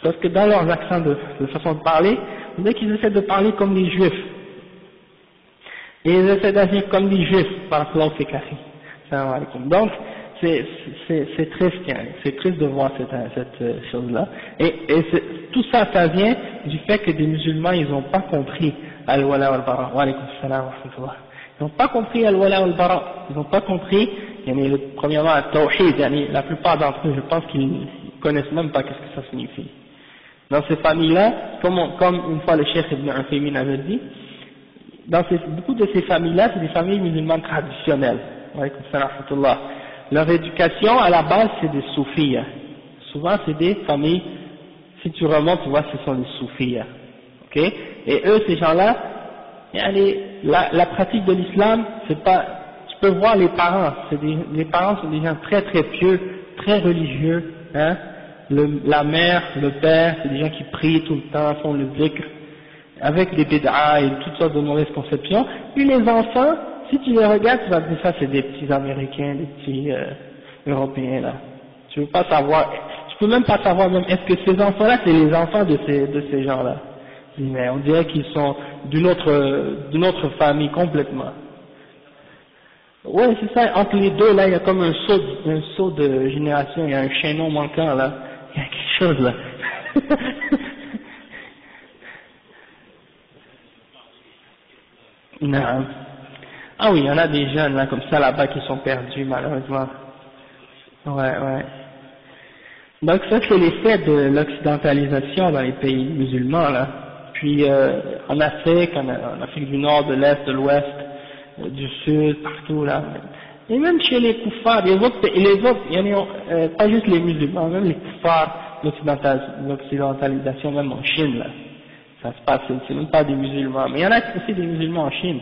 Speaker 1: Parce que dans leurs accents de façon de parler, on dirait qu'ils essaient de parler comme les juifs. Et ils essaient d'agir comme les juifs, par exemple, c'est carré. Donc, c'est triste, hein. C'est triste de voir cette chose-là. Et tout ça, ça vient du fait que des musulmans, ils n'ont pas compris al-wala wal-bara. Wa alaykum salam wa rahmatullah. Ils n'ont pas compris al-wala wal-bara. Ils n'ont pas compris, premièrement, al-tawhid. La plupart d'entre eux, je pense qu'ils connaissent même pas qu'est-ce que ça signifie. Dans ces familles-là, comme une fois le cheikh Ibn Uthaymin avait dit, beaucoup de ces familles-là, c'est des familles musulmanes traditionnelles. Wa alaykum salam wa rahmatullah. Leur éducation, à la base, c'est des soufis. Souvent, c'est des familles, si tu remontes, tu vois, ce sont des soufis. Ok? Et eux, ces gens-là, la pratique de l'islam, c'est pas, tu peux voir les parents, les parents sont des gens très très pieux, très religieux, hein? La mère, le père, c'est des gens qui prient tout le temps, font le zikr, avec des bid'a et toutes sortes de mauvaises conceptions. Puis les enfants, si tu les regardes, tu vas te dire ça, c'est des petits Américains, des petits Européens là. Tu veux pas savoir, tu peux même pas savoir même est-ce que ces enfants-là, c'est les enfants de ces gens-là. Mais on dirait qu'ils sont d'une autre famille complètement. Ouais, c'est ça, entre les deux, là, il y a comme un saut de génération, il y a un chaînon manquant, là. Il y a quelque chose, là. Non. Ah oui, il y en a des jeunes, là, comme ça, là-bas, qui sont perdus, malheureusement. Ouais. Donc ça, c'est l'effet de l'occidentalisation dans les pays musulmans, là. Puis, en Afrique, en Afrique du Nord, de l'Est, de l'Ouest, du Sud, partout, là. Et même chez les koufars, les autres, il y en a, pas juste les musulmans, même les koufars, l'occidentalisation, même en Chine, là. Ça se passe, c'est même pas des musulmans. Mais il y en a aussi des musulmans en Chine.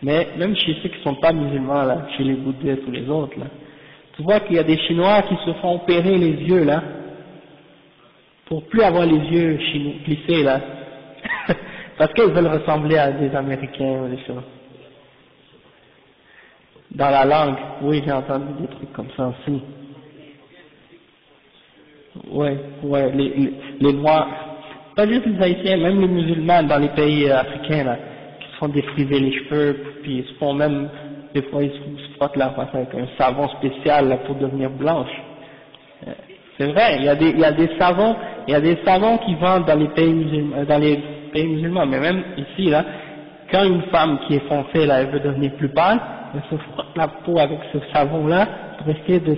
Speaker 1: Mais même chez ceux qui sont pas musulmans, là, chez les bouddhistes ou les autres, là. Tu vois qu'il y a des Chinois qui se font opérer les yeux, là, pour plus avoir les yeux plissés, là. Parce qu'ils veulent ressembler à des Américains ou des choses. Dans la langue, oui, j'ai entendu des trucs comme ça aussi. Ouais, les Noirs, pas juste les Haïtiens, même les musulmans dans les pays africains, là, qui se font défriser les cheveux, puis ils se font même, des fois ils se frottent la face avec un savon spécial, là, pour devenir blanche. C'est vrai, il y a des savons qui vendent dans les pays musulmans, mais même ici, là, quand une femme qui est foncée, là, elle veut devenir plus pâle, elle se frotte la peau avec ce savon-là pour essayer de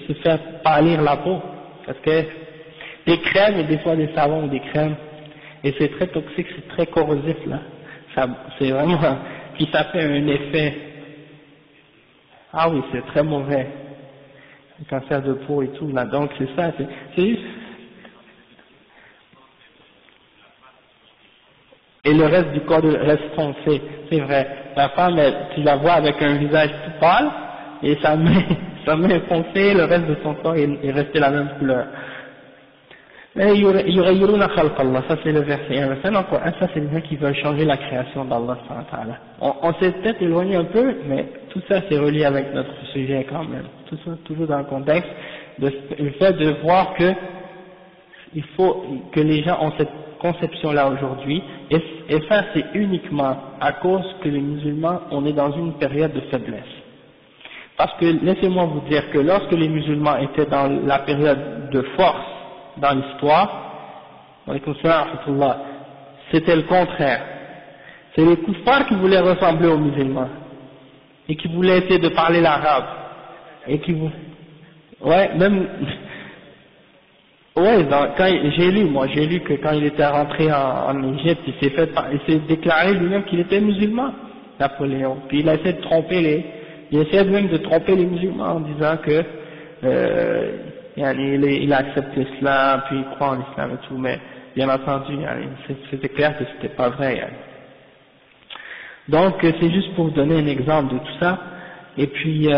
Speaker 1: se faire pâlir la peau. Parce que des crèmes et des fois des savons ou des crèmes, et c'est très toxique, c'est très corrosif, là. C'est vraiment, puis ça fait un effet. Ah oui, c'est très mauvais. Le cancer de peau et tout, là. Donc c'est ça, c'est juste. Et le reste du corps reste foncé, c'est vrai. La femme, tu la vois avec un visage tout pâle, et sa main foncée, le reste de son corps est resté la même couleur. Mais yughayyiruna khalq Allah, ça c'est le verset 1. Ça c'est les gens qui veulent changer la création d'Allah. On s'est peut-être éloigné un peu, mais tout ça c'est relié avec notre sujet quand même. Tout ça toujours dans le contexte du fait de voir que il faut que les gens ont cette conception-là aujourd'hui, et ça c'est uniquement à cause que les musulmans, on est dans une période de faiblesse. Parce que laissez-moi vous dire que lorsque les musulmans étaient dans la période de force dans l'histoire, c'était le contraire. C'est les koufars qui voulaient ressembler aux musulmans, et qui voulaient essayer de parler l'arabe, et qui même. Ouais, j'ai lu que quand il était rentré en Égypte, il s'est déclaré lui-même qu'il était musulman, Napoléon. Puis il a essayé de tromper il essayait même de tromper les musulmans en disant que il accepte l'islam, puis il croit en l'islam et tout, mais bien entendu, c'était clair que c'était pas vrai. Donc c'est juste pour vous donner un exemple de tout ça. Et puis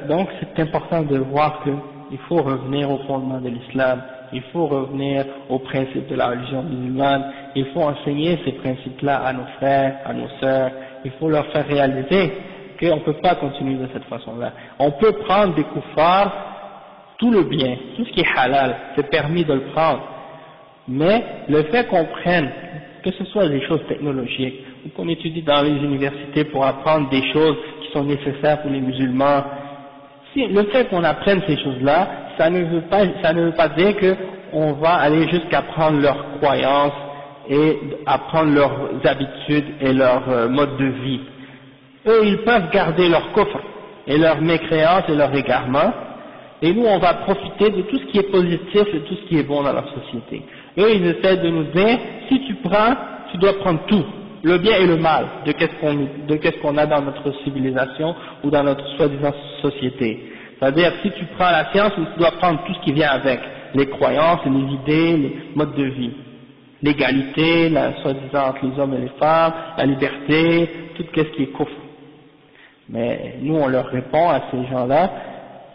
Speaker 1: donc c'est important de voir que il faut revenir au fondement de l'islam. Il faut revenir aux principes de la religion musulmane, il faut enseigner ces principes-là à nos frères, à nos sœurs, il faut leur faire réaliser qu'on ne peut pas continuer de cette façon-là. On peut prendre des koufars, tout le bien, tout ce qui est halal, c'est permis de le prendre, mais le fait qu'on prenne, que ce soit des choses technologiques, ou qu'on étudie dans les universités pour apprendre des choses qui sont nécessaires pour les musulmans, le fait qu'on apprenne ces choses-là, ça ne veut pas dire qu'on va aller jusqu'à prendre leurs croyances et apprendre leurs habitudes et leur mode de vie. Eux, ils peuvent garder leur coffre et leurs mécréances et leurs égarements, et nous, on va profiter de tout ce qui est positif et tout ce qui est bon dans leur société. Eux, ils essaient de nous dire, si tu prends, tu dois prendre tout, le bien et le mal, de qu'est-ce qu'on a dans notre civilisation ou dans notre soi-disant société. C'est-à-dire, si tu prends la science, tu dois prendre tout ce qui vient avec, les croyances, les idées, les modes de vie, l'égalité, soi-disant entre les hommes et les femmes, la liberté, tout ce qui est kufr. Mais nous, on leur répond à ces gens-là,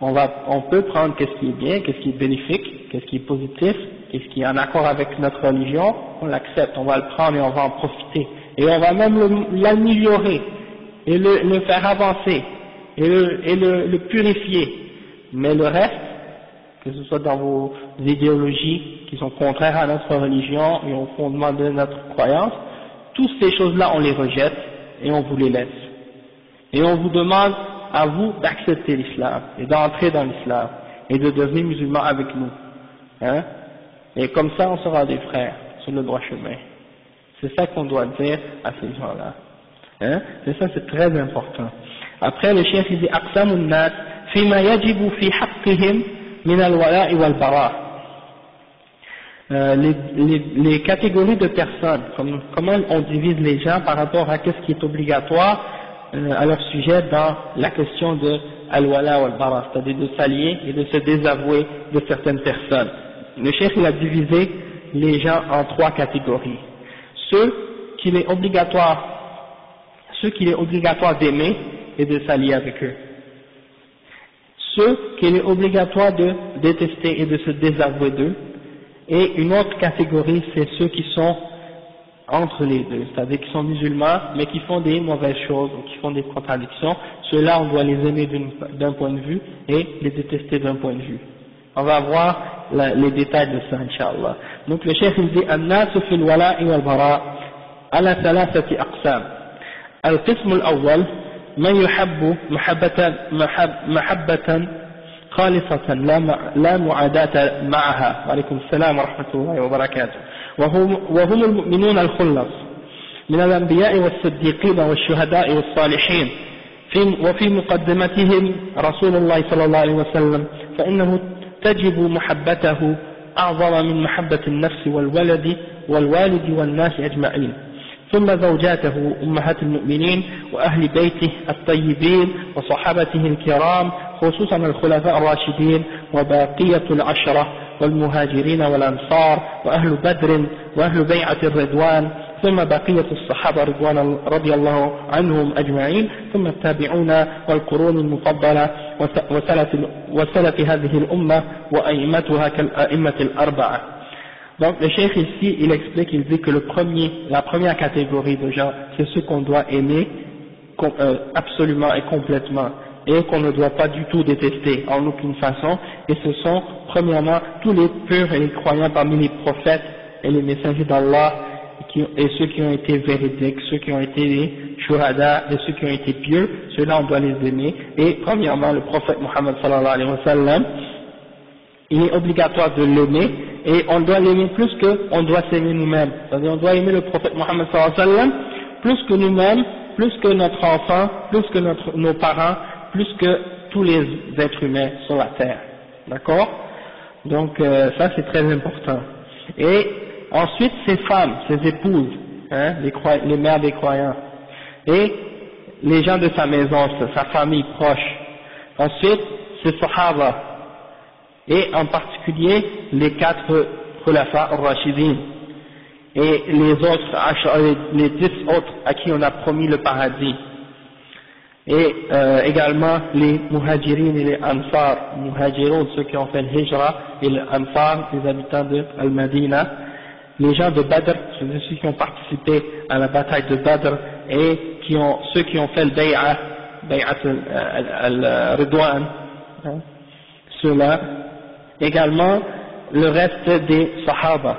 Speaker 1: on peut prendre qu'est-ce qui est bien, qu'est-ce qui est bénéfique, qu'est-ce qui est positif, qu'est-ce qui est en accord avec notre religion, on l'accepte, on va le prendre et on va en profiter. Et on va même l'améliorer, et le faire avancer, et le purifier. Mais le reste, que ce soit dans vos idéologies qui sont contraires à notre religion et au fondement de notre croyance, toutes ces choses-là on les rejette et on vous les laisse. Et on vous demande à vous d'accepter l'islam et d'entrer dans l'islam et de devenir musulman avec nous, hein, et comme ça on sera des frères sur le droit chemin. C'est ça qu'on doit dire à ces gens-là, hein, c'est ça, c'est très important. Après le chef il dit aqsamun nas fima yajibu fi haqqihim min al-wala'i wal-bara'. Les catégories de personnes, comment on divise les gens par rapport à ce qui est obligatoire à leur sujet dans la question de al-wala wal-bara, c'est-à-dire de s'allier et de se désavouer de certaines personnes. Le cheikh il a divisé les gens en trois catégories. Ceux qu'il est obligatoire d'aimer et de s'allier avec eux. Ceux qu'il est obligatoire de détester et de se désavouer d'eux. Et une autre catégorie, c'est ceux qui sont entre les deux, c'est-à-dire qui sont musulmans, mais qui font des mauvaises choses ou qui font des contradictions. Ceux-là, on doit les aimer d'un point de vue et les détester d'un point de vue. On va voir les détails de ça, Inch'Allah. Donc le chef il dit الناس في الولاء والبراء على ثلاثة أقسام. القسم الأول من يحب محبة خالصة لا معاداة معها. وعليكم السلام ورحمة الله وبركاته. وهم المؤمنون الخلص من الأنبياء والصديقين والشهداء والصالحين وفي مقدمتهم رسول الله صلى الله عليه وسلم، فإنه تجب محبته أعظم من محبة النفس والوالد والناس أجمعين، ثم زوجاته أمهات المؤمنين وأهل بيته الطيبين وصحابته الكرام خصوصا الخلفاء الراشدين وباقية العشرة والمهاجرين والأنصار وأهل بدر وأهل بيعة الرضوان، ثم بقية الصحابة رضي الله عنهم أجمعين، ثم التابعون والقرون المفضلة وسلف هذه الأمة وأئمتها كالأئمة الأربعة. Donc le cheikh ici, il explique, il dit que la première catégorie de gens, c'est ceux qu'on doit aimer absolument et complètement, et qu'on ne doit pas du tout détester en aucune façon, et ce sont premièrement tous les purs et les croyants parmi les prophètes et les messagers d'Allah, et ceux qui ont été véridiques, ceux qui ont été les shuhada et ceux qui ont été pieux, ceux-là on doit les aimer. Et premièrement le prophète Muhammad sallallahu alayhi wa sallam, il est obligatoire de l'aimer, et on doit l'aimer plus qu'on doit s'aimer nous-mêmes. C'est-à-dire on doit aimer le prophète Muhammad sallallahu alayhi wa sallam plus que nous-mêmes, plus que notre enfant, plus que nos parents, plus que tous les êtres humains sur la terre. D'accord? Donc ça c'est très important. Et ensuite ses femmes, ses épouses, hein, les mères des croyants, et les gens de sa maison, sa famille proche. Ensuite ses sahaba, et en particulier les 4 khulafa ar-rashidin, et les autres, les 10 autres à qui on a promis le paradis, et également les muhajirin et les ansar, muhajirun, ceux qui ont fait le hijra, et les ansar, les habitants de Al-Madina, les gens de Badr, ceux qui ont participé à la bataille de Badr, et ceux qui ont fait le bay'at al-Ridwan, hein, ceux-là, également le reste des sahaba,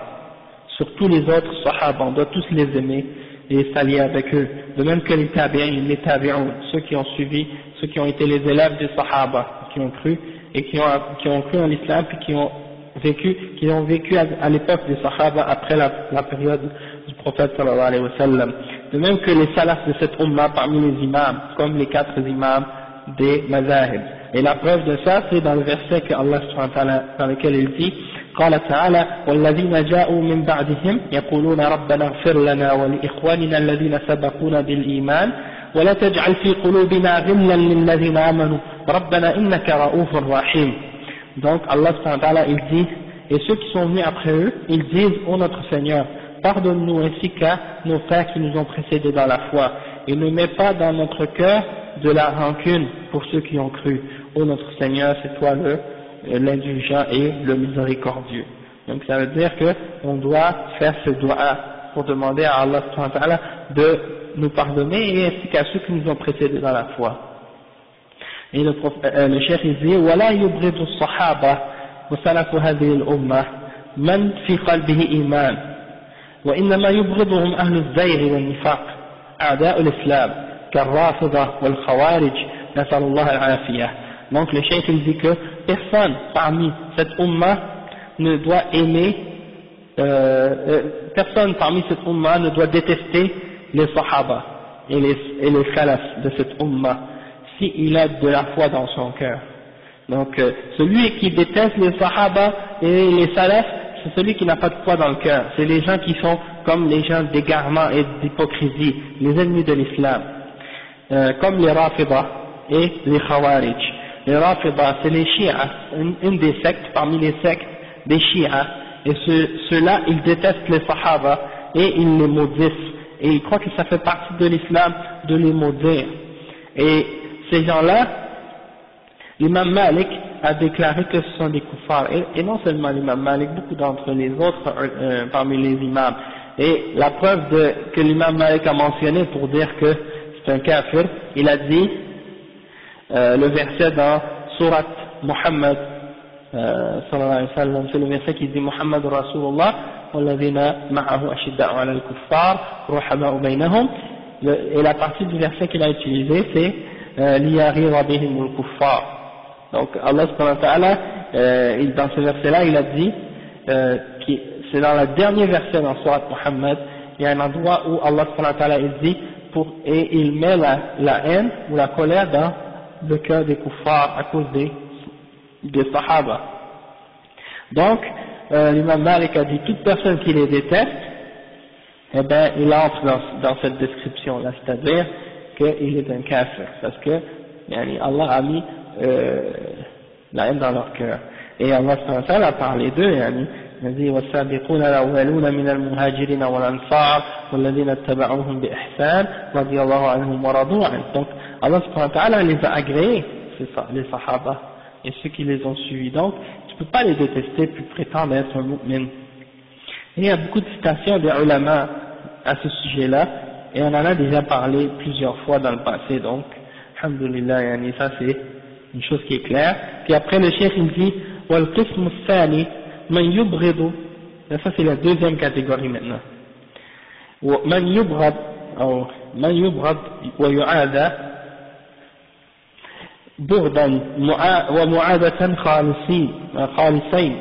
Speaker 1: surtout les autres sahaba, on doit tous les aimer et s'allier avec eux, de même que les tabi'in, les tabi'un, ceux qui ont suivi, ceux qui ont été les élèves des sahaba, qui ont cru et qui ont cru en l'islam, puis qui ont vécu à l'époque des sahaba après la période du prophète sallallahu alayhi wa sallam, de même que les salafs de cette umma parmi les imams, comme les 4 imams des mazahib. Et la preuve de ça, c'est dans le verset que Allah subhanahu wa ta'ala, dans lequel il dit قال تعالى والذين جاءوا من بعدهم يقولون ربنا اغفر لنا ولإخواننا الذين سبقونا بالإيمان ولا تجعل في قلوبنا غلا للذين آمنوا ربنا إنك رؤوف رحيم. Donc Allah subhanahu wa ta'ala il dit, et ceux qui sont venus après eux, ils disent ô notre Seigneur, pardonne-nous ainsi qu'à nos frères qui nous ont précédés dans la foi, et ne mets pas dans notre cœur de la rancune pour ceux qui ont cru. Ô notre Seigneur, c'est toi l'indulgent et le miséricordieux. Donc ça veut dire que on doit faire ce dua pour demander à Allah subhanahu wa ta'ala de nous pardonner, et ainsi qu'à ceux qui nous ont précédés dans la foi. Et le cheikh il dit ولا يبغض الصحابة وسلف هذه الأمة من في قلبه إيمان وإنما يبغضهم أهل الزيغ والنفاق أعداء الإسلام كالرافضة والخوارج Nasalullah al-afiyah. Donc le cheikh il dit que personne parmi cette umma ne doit aimer, personne parmi cette umma ne doit détester les sahaba et les salaf de cette umma s'il a de la foi dans son cœur. Donc celui qui déteste les sahaba et les salaf, c'est celui qui n'a pas de foi dans le cœur. C'est les gens qui sont comme les gens d'égarement et d'hypocrisie, les ennemis de l'islam, comme les Rafida et les Khawarij. Les Rafida, c'est les Shi'a, une des sectes parmi les sectes des Shi'a, et ceux-là, ils détestent les Sahaba et ils les maudissent, et ils croient que ça fait partie de l'islam de les maudire. Et ces gens-là, l'imam Malik a déclaré que ce sont des kuffars, et non seulement l'imam Malik, beaucoup d'entre les autres parmi les imams. Et la preuve que l'imam Malik a mentionné pour dire que c'est un kafir, il a dit le verset dans Surat Muhammad sallallahu alayhi wa sallam, c'est le verset qui dit Muhammad Rasulullah walladhina ma'ahu ashidda'u 'ala al-kuffar ruhama'u baynahum, et la partie du verset qu'il a utilisé c'est liyaghiza bihim al-kuffar. Donc Allah subhanahu wa ta'ala dans ce verset là il a dit c'est dans le dernier verset dans Surat Muhammad, il y a un endroit où Allah subhanahu wa ta'ala il dit et il met la haine ou la colère dans le cœur des kuffars à cause des sahaba. Donc l'imam Malik a dit toute personne qui les déteste, eh ben il entre dans cette description là, c'est-à-dire qu'il est un kafir, parce que Allah a mis la haine dans leur cœur. Et Allah subhanahu wa ta'ala a parlé d'eux, il a dit والسابقون الأولون من المهاجرين والأنصار والذين اتبعوهم بإحسان رضي الله عنهم ورضوا عنه. Donc Allah subhanahu wa ta'ala les a agréés, les sahaba, et ceux qui les ont suivis. Donc tu ne peux pas les détester puis prétendre être un mu'min. Et il y a beaucoup de citations des ulama à ce sujet-là, et on en a déjà parlé plusieurs fois dans le passé. Donc alhamdulillah, ça c'est une chose qui est claire. Puis après le cheikh il dit والقسم الثاني من يبغض, ça c'est la deuxième catégorie maintenant, من يبغض أو من يبغض ويعادى بغضا ومعادة خالصين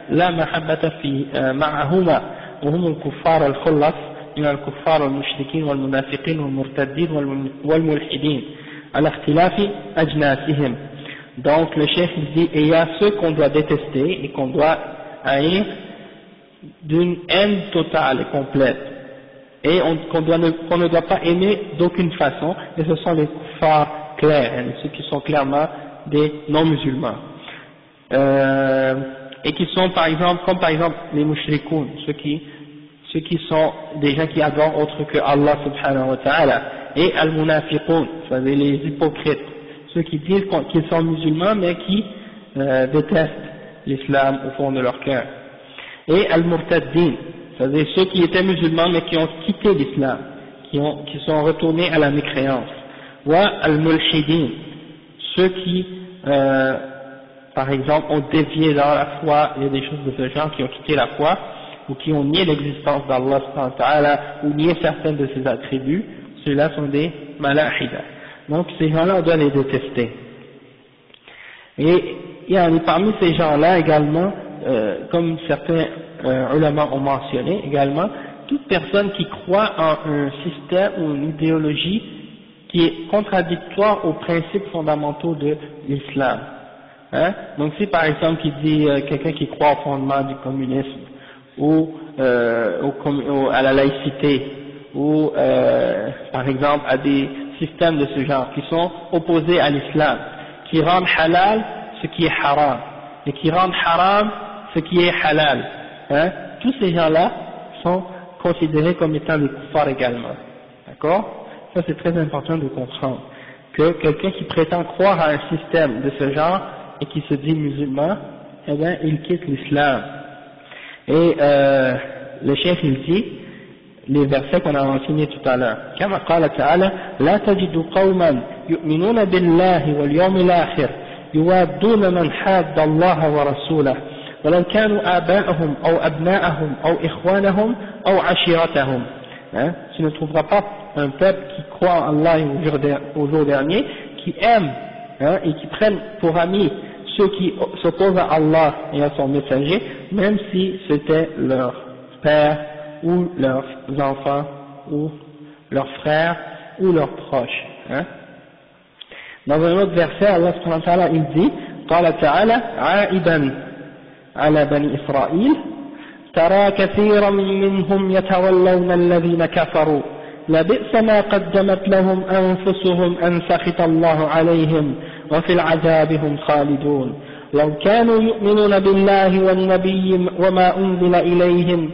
Speaker 1: لا محبة في معهما وهم الكفار الخلص من الكفار والمشركين والمنافقين والمرتدين والملحدين على اختلاف أجناسهم. Donc le chef dit et il y a ceux qu'on doit détester et qu'on doit haïr d'une haine totale et complète, et qu'on ne doit pas aimer d'aucune façon, et ce sont les kuffars clairs, ceux qui sont clairement des non-musulmans, et qui sont par exemple, comme par exemple les mushrikoun, ceux qui sont des gens qui adorent autre que Allah subhanahu wa ta'ala, et al-munafiqun, c'est-à-dire les hypocrites, ceux qui disent qu'ils sont musulmans mais qui détestent l'islam au fond de leur cœur, et al-murtaddin, c'est-à-dire ceux qui étaient musulmans mais qui ont quitté l'islam, qui sont retournés à la mécréance, ou al-mulhidin, ceux qui par exemple ont dévié dans la foi, il y a des choses de ce genre, qui ont quitté la foi ou qui ont nié l'existence d'Allah subhanahu wa ta'ala ou nié certains de ses attributs, ceux-là sont des malahida. Donc ces gens-là on doit les détester. Et il y a parmi ces gens-là également, comme certains ulama ont mentionné également, toute personne qui croit en un système ou une idéologie qui est contradictoire aux principes fondamentaux de l'islam. Donc si par exemple il dit quelqu'un qui croit au fondement du communisme ou à la laïcité ou par exemple à des systèmes de ce genre qui sont opposés à l'islam, qui rendent halal ce qui est haram et qui rendent haram ce qui est halal, tous ces gens-là sont considérés comme étant des kuffars également. D'accord? Ça c'est très important de comprendre que quelqu'un qui prétend croire à un système de ce genre et qui se dit musulman, eh bien il quitte l'islam. Et le chef il dit les versets qu'on a mentionnés tout à l'heure. كما قال تعالى لا تجد قوما يؤمنون بالله واليوم الآخر يوادون من حاد الله ورسوله ولو كانوا آباءهم أو أبناءهم أو إخوانهم أو عشيرتهم. Tu ne trouveras pas un peuple qui croit en Allah et au jour dernier, qui aiment et qui prennent pour amis ceux qui s'opposent à Allah et à son messager, même si c'était leur père ou leurs enfants ou leurs frères ou leurs proches. Dans un autre verset, Allah subhanahu wa ta'ala il dit, قال تعالى عائبا على بني إسرائيل ترى كثيرا منهم يتولون الذين كفروا لبئس ما قدمت لهم أنفسهم أن سخط الله عليهم وفي العذاب هم خالدون لو كانوا يؤمنون بالله والنبي وما أنزل إليهم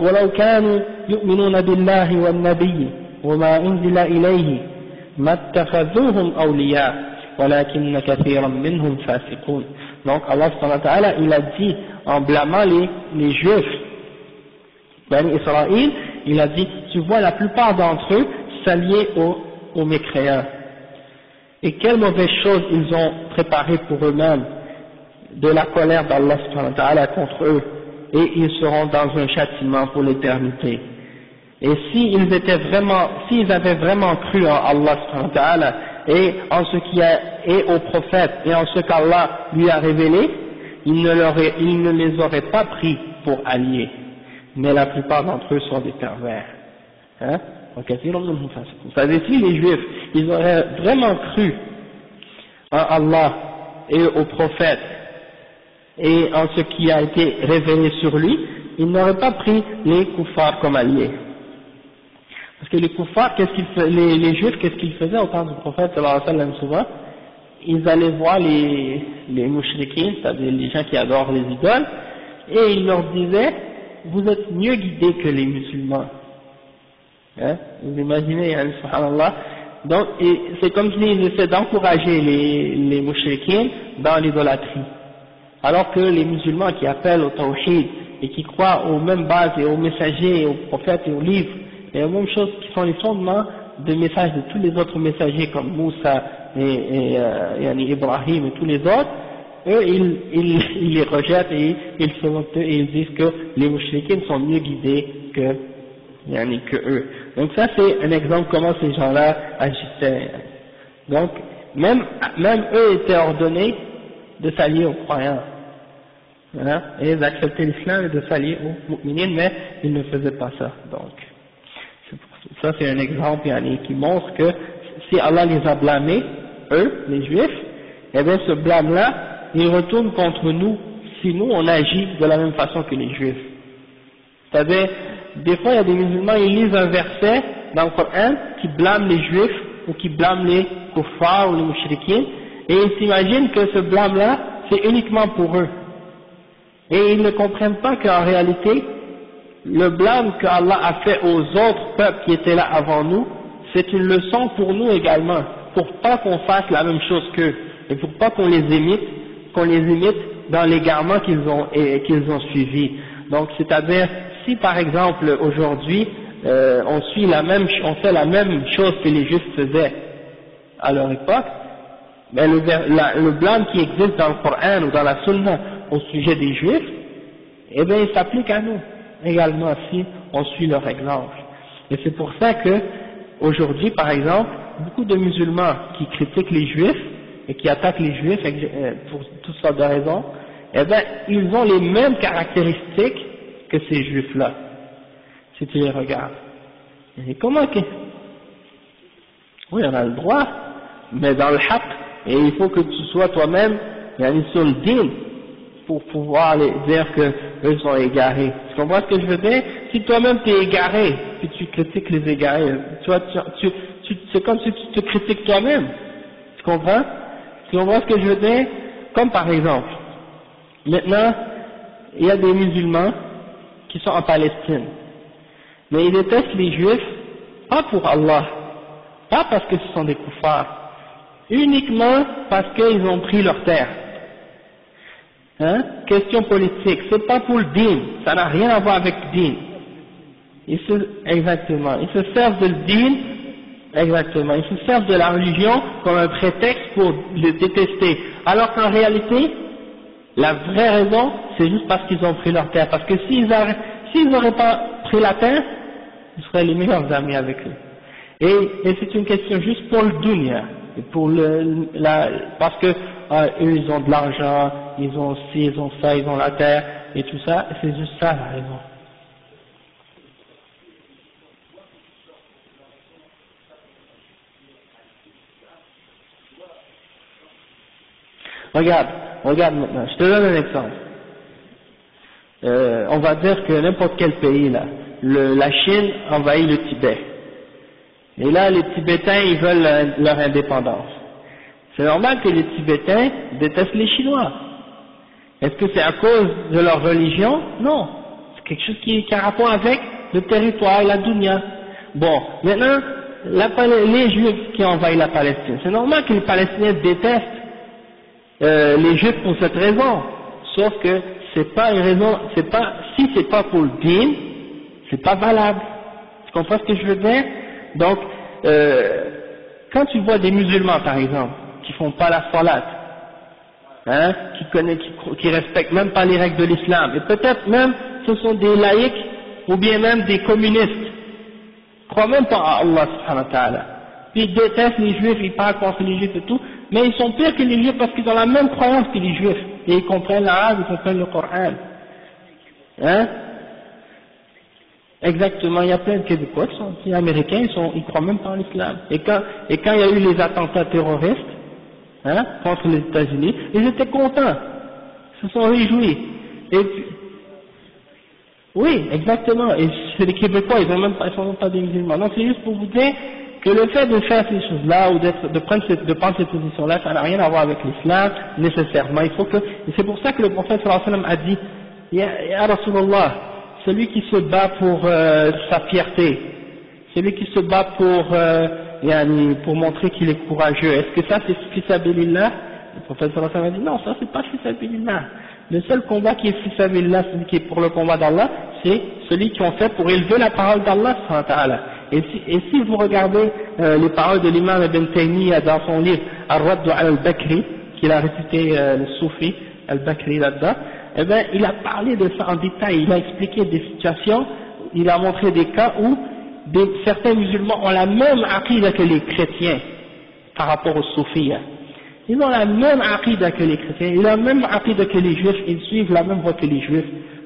Speaker 1: ولو كانوا يؤمنون بالله والنبي وما أنزل إليه ما اتخذوهم أولياء ولكن كثيرا منهم فاسقون. Donc Allah subhanahu wa ta'ala il a dit en blâmant les juifs Bani Israël, il a dit tu vois la plupart d'entre eux s'allier aux mécréants et quelle mauvaise chose ils ont préparé pour eux-mêmes de la colère d'Allah subhanahu wa ta'ala contre eux et ils seront dans un châtiment pour l'éternité. Et s'ils avaient vraiment cru en Allah subhanahu wa ta'ala et en ce qui est au prophète et en ce qu'Allah lui a révélé, il ne les aurait pas pris pour alliés. Mais la plupart d'entre eux sont des pervers. C'est-à-dire si les juifs, ils auraient vraiment cru en Allah et au prophète et en ce qui a été révélé sur lui, ils n'auraient pas pris les kuffars comme alliés. Parce que les kuffars, les juifs, qu'est-ce qu'ils faisaient au temps du prophète sallallahu alayhi wa sallam souvent? Ils allaient voir les mouchriquins, c'est-à-dire les gens qui adorent les idoles, et ils leur disaient, vous êtes mieux guidés que les musulmans. Vous imaginez, subhanallah. Donc, c'est comme s'ils essaient d'encourager les mouchriquins dans l'idolâtrie. Alors que les musulmans qui appellent au tawhid et qui croient aux mêmes bases et aux messagers, et aux prophètes et aux livres, et aux mêmes choses qui sont les fondements des messages de tous les autres messagers comme Moussa et Ibrahim et tous les autres, eux ils les rejettent et ils disent que les mouchriquins sont mieux guidés que eux. Donc ça c'est un exemple comment ces gens-là agissaient. Donc même eux étaient ordonnés de s'allier aux croyants. Et ils acceptaient l'islam et de s'allier aux mu'minines, mais ils ne faisaient pas ça. Donc ça c'est un exemple qui montre que si Allah les a blâmés, eux, les juifs, eh bien ce blâme-là, il retourne contre nous si nous on agit de la même façon que les juifs. C'est-à-dire, des fois il y a des musulmans, ils lisent un verset dans le Coran qui blâme les juifs ou qui blâme les kuffars ou les mouchriquins et ils s'imaginent que ce blâme-là c'est uniquement pour eux. Et ils ne comprennent pas qu'en réalité, le blâme que Allah a fait aux autres peuples qui étaient là avant nous, c'est une leçon pour nous également, pour pas qu'on fasse la même chose qu'eux, et pour pas qu'on les imite dans l'égarement qu'ils ont suivi. Donc, c'est-à-dire, si par exemple aujourd'hui, on fait la même chose que les Juifs faisaient à leur époque, mais le blâme qui existe dans le Coran ou dans la Sunna au sujet des Juifs, eh bien, il s'applique à nous également si on suit leur exemple. Et c'est pour ça que aujourd'hui, par exemple, beaucoup de musulmans qui critiquent les Juifs et qui attaquent les Juifs pour toutes sortes de raisons, eh bien, ils ont les mêmes caractéristiques que ces Juifs-là, si tu les regardes. Et comment que... Oui, on a le droit, mais dans le haqq, et il faut que tu sois toi-même sur le din pour pouvoir dire que eux sont égarés. Tu comprends ce que je veux dire? Si toi-même tu es égaré, puis tu critiques les égarés, c'est comme si tu te critiques toi-même. Tu comprends? Tu comprends ce que je veux dire? Comme par exemple, maintenant, il y a des musulmans qui sont en Palestine, mais ils détestent les Juifs, pas pour Allah, pas parce que ce sont des kuffars, uniquement parce qu'ils ont pris leur terre. Question politique, c'est pas pour le din, ça n'a rien à voir avec le din. Exactement, ils se servent de le din, exactement, ils se servent de la religion comme un prétexte pour le détester. Alors qu'en réalité, la vraie raison, c'est juste parce qu'ils ont pris leur terre. Parce que s'ils n'auraient pas pris la terre, ils seraient les meilleurs amis avec eux. Et c'est une question juste pour le dunya. Et pour parce que eux ils ont de l'argent, ils ont ci, ils ont ça, ils ont la terre et tout ça, c'est juste ça la raison. Regarde maintenant, je te donne un exemple. On va dire que n'importe quel pays là, la Chine envahit le Tibet. Et là, les Tibétains, ils veulent leur indépendance. C'est normal que les Tibétains détestent les Chinois. Est-ce que c'est à cause de leur religion? Non. C'est quelque chose qui a rapport avec le territoire et la dunya. Bon, maintenant, les Juifs qui envahissent la Palestine, c'est normal que les Palestiniens détestent les Juifs pour cette raison. Sauf que c'est pas une raison, si c'est pas pour le din, c'est pas valable. Tu comprends ce que je veux dire? Donc, quand tu vois des musulmans, par exemple, qui font pas la salat, hein, qui respectent même pas les règles de l'islam, et peut-être même ce sont des laïcs, ou bien même des communistes, croient même pas à Allah subhanahu wa ta'ala. Puis ils détestent les juifs, ils parlent contre les juifs et tout, mais ils sont pires que les juifs parce qu'ils ont la même croyance que les juifs, et ils comprennent l'arabe, ils comprennent le Coran. Hein? Exactement, il y a plein de Québécois qui sont américains, ils croient même pas en l'islam. Et quand il y a eu les attentats terroristes, hein, contre les États-Unis, ils étaient contents, ils se sont réjouis. Et puis, oui, exactement, et c'est les Québécois, ils sont même pas des musulmans. Donc c'est juste pour vous dire que le fait de faire ces choses-là, ou de prendre cette position-là, ça n'a rien à voir avec l'islam, nécessairement. Et c'est pour ça que le prophète sallallahu alayhi wa sallam a dit, Ya Rasulallah, celui qui se bat pour sa fierté, celui qui se bat pour montrer qu'il est courageux, est-ce que ça c'est fisabilillah? Le prophète sallallahu alayhi wa sallam a dit non, ça c'est pas fisabilillah. Le seul combat qui est fisabilillah, celui qui est pour le combat d'Allah, c'est celui qu'on fait pour élever la parole d'Allah subhanahu wa ta'ala. Et si vous regardez les paroles de l'imam Ibn Taymiyyah dans son livre Ar-Radd al-Bakri, qu'il a récité le Soufi al-Bakri là-dedans, eh bien, il a parlé de ça en détail, il a expliqué des situations, il a montré des cas où certains musulmans ont la même aqida que les chrétiens par rapport aux soufis. Ils ont la même aqida que les chrétiens, ils ont la même aqida que les juifs, ils suivent la même voie que les juifs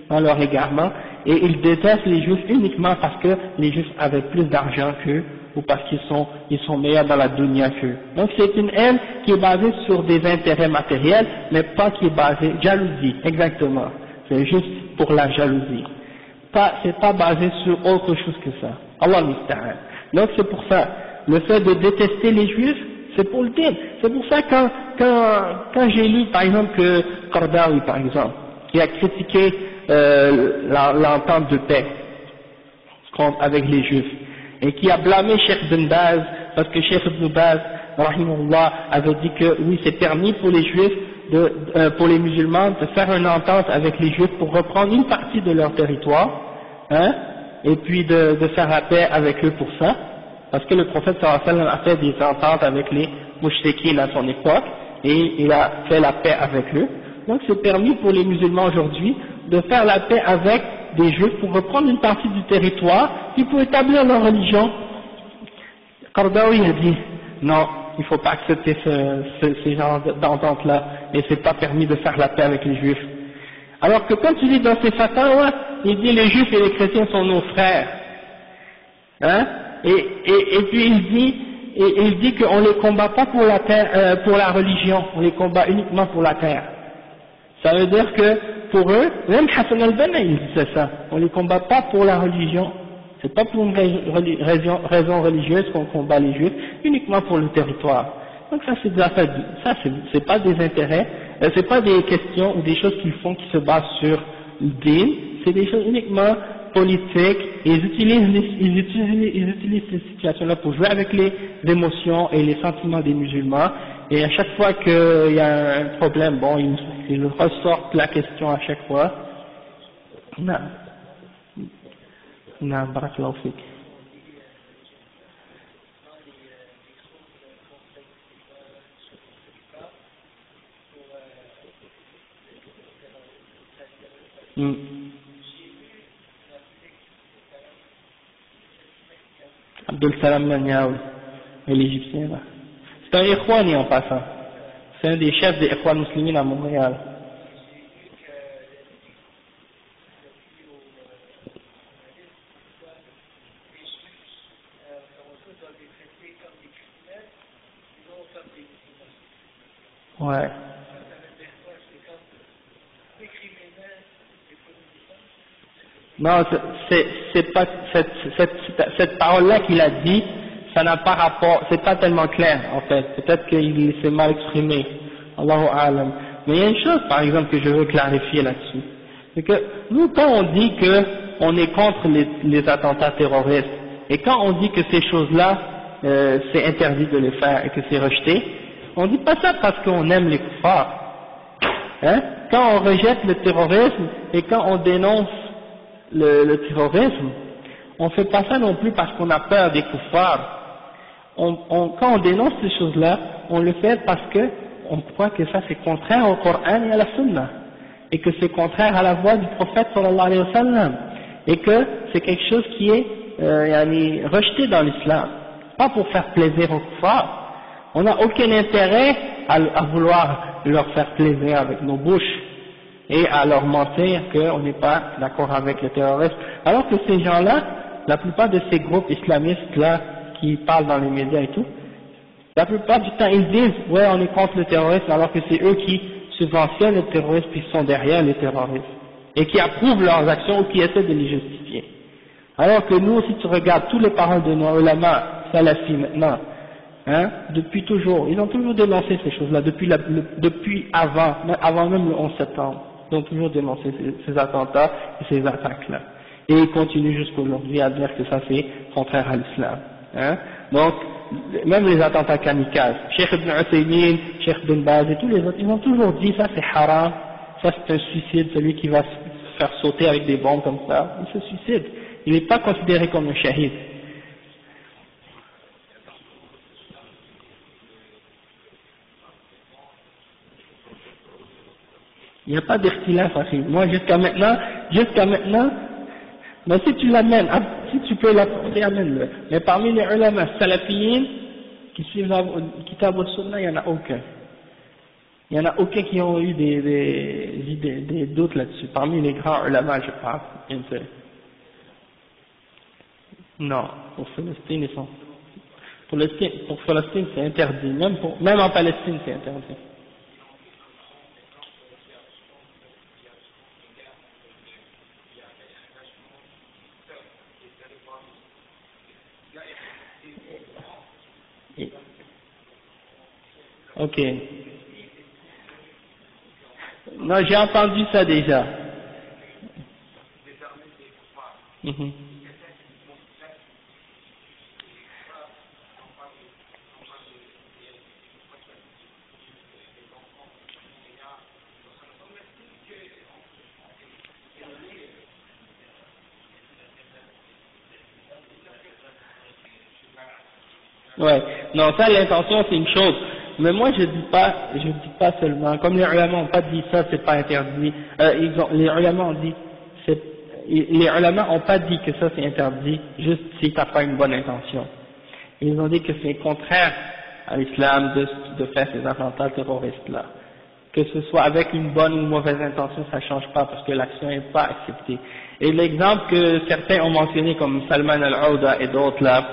Speaker 1: dans leur égarement, et ils détestent les juifs uniquement parce que les juifs avaient plus d'argent qu'eux, ou parce qu'ils sont meilleurs dans la dunya qu'eux. Donc c'est une haine qui est basée sur des intérêts matériels, mais pas qui est basée, jalousie, exactement. C'est juste pour la jalousie. C'est pas basé sur autre chose que ça. Allah musta'an. Donc c'est pour ça, le fait de détester les juifs, c'est pour le din. C'est pour ça quand j'ai lu par exemple que Qardawi par exemple, qui a critiqué l'entente de paix avec les juifs, et qui a blâmé Cheikh Ibn Baz, parce que Cheikh Ibn Baz, rahimahullah, avait dit que oui, c'est permis pour les juifs, pour les musulmans, de faire une entente avec les juifs pour reprendre une partie de leur territoire, hein, et puis de faire la paix avec eux pour ça, parce que le prophète sallallahu alayhi wa sallam a fait des ententes avec les mouchriquins à son époque, et il a fait la paix avec eux. Donc c'est permis pour les musulmans aujourd'hui de faire la paix avec des juifs pour reprendre une partie du territoire, puis pour établir leur religion. Qardawi a dit, non, il ne faut pas accepter ces genres d'entente-là, et c'est pas permis de faire la paix avec les juifs. Alors que quand tu lis dans ses fatwas, il dit les juifs et les chrétiens sont nos frères. Hein? Et puis il dit qu'on les combat pas pour la terre, pour la religion, on les combat uniquement pour la terre. Ça veut dire que pour eux, même Hassan al-Banna il disait ça, on les combat pas pour la religion, c'est pas pour une raison religieuse qu'on combat les juifs, uniquement pour le territoire. Donc ça c'est des affaires, ça c'est pas des intérêts, c'est pas des questions ou des choses qu'ils font qui se basent sur le din, c'est des choses uniquement politiques, et ils utilisent ces situations-là pour jouer avec les émotions et les sentiments des musulmans, et à chaque fois qu'il y a un problème, bon, ils ressortent la question à chaque fois. Non, barakallahu fik. Abdel Salam Maniaoui, l'Égyptien là. C'est un Ikhwani en passant. C'est un des chefs des Ikhwan Muslimin à Montréal. Ouais. Non, c'est pas cette parole-là qu'il a dit, ça n'a pas rapport, c'est pas tellement clair en fait. Peut-être qu'il s'est mal exprimé. Allahu a'lam. Mais il y a une chose, par exemple, que je veux clarifier là-dessus, c'est que nous, quand on dit que on est contre les attentats terroristes, et quand on dit que ces choses-là, c'est interdit de les faire et que c'est rejeté, on dit pas ça parce qu'on aime les kuffars. Hein? Quand on rejette le terrorisme et quand on dénonce le terrorisme, on fait pas ça non plus parce qu'on a peur des kuffars. Quand on dénonce ces choses-là, on le fait parce que on croit que ça c'est contraire au Coran et à la Sunna, et que c'est contraire à la voix du prophète sallallahu alayhi wa sallam, et que c'est quelque chose qui est rejeté dans l'islam, pas pour faire plaisir aux kuffars. On n'a aucun intérêt à vouloir leur faire plaisir avec nos bouches et à leur mentir qu'on n'est pas d'accord avec le terrorisme, alors que ces gens-là, la plupart de ces groupes islamistes-là qui parlent dans les médias et tout, la plupart du temps ils disent ouais on est contre le terrorisme, alors que c'est eux qui subventionnent le terrorisme puis sont derrière les terroristes et qui approuvent leurs actions ou qui essaient de les justifier. Alors que nous, si tu regardes toutes les paroles de nos ulama salafis maintenant, hein, depuis toujours, ils ont toujours dénoncé ces choses-là, depuis avant même le 11 septembre, ils ont toujours dénoncé ces attentats et ces attaques-là. Et ils continuent jusqu'aujourd'hui à dire que ça c'est contraire à l'islam. Hein. Donc, même les attentats kamikazes, Cheikh Ibn Uthaymin, Cheikh Ibn Baz et tous les autres, ils ont toujours dit ça c'est haram, ça c'est un suicide, celui qui va se faire sauter avec des bombes comme ça, il se suicide, il n'est pas considéré comme un shahid. Il n'y a pas d'irtilaf, moi jusqu'à maintenant, mais si tu l'amènes, si tu peux l'apporter, amène-le. Mais parmi les ulama salafiyin qui suivent Kitab al-Sunnah, il n'y en a aucun. Il n'y en a aucun qui ont eu des doutes là-dessus. Parmi les grands ulama, je parle, bien sûr. Non, pour Palestine, pour Palestine, c'est interdit. Même en Palestine, c'est interdit. Ok. Non, j'ai entendu ça déjà. Mm-hmm. Ouais. Non, ça, l'intention, c'est une chose. Mais moi, je dis pas seulement, comme les ulama n'ont pas dit ça, c'est pas interdit, les ulama ont dit, les ulama n'ont pas dit que ça c'est interdit, juste si t'as pas une bonne intention. Ils ont dit que c'est contraire à l'islam de faire ces attentats terroristes là. Que ce soit avec une bonne ou une mauvaise intention, ça change pas parce que l'action n'est pas acceptée. Et l'exemple que certains ont mentionné comme Salman al-Aouda et d'autres là,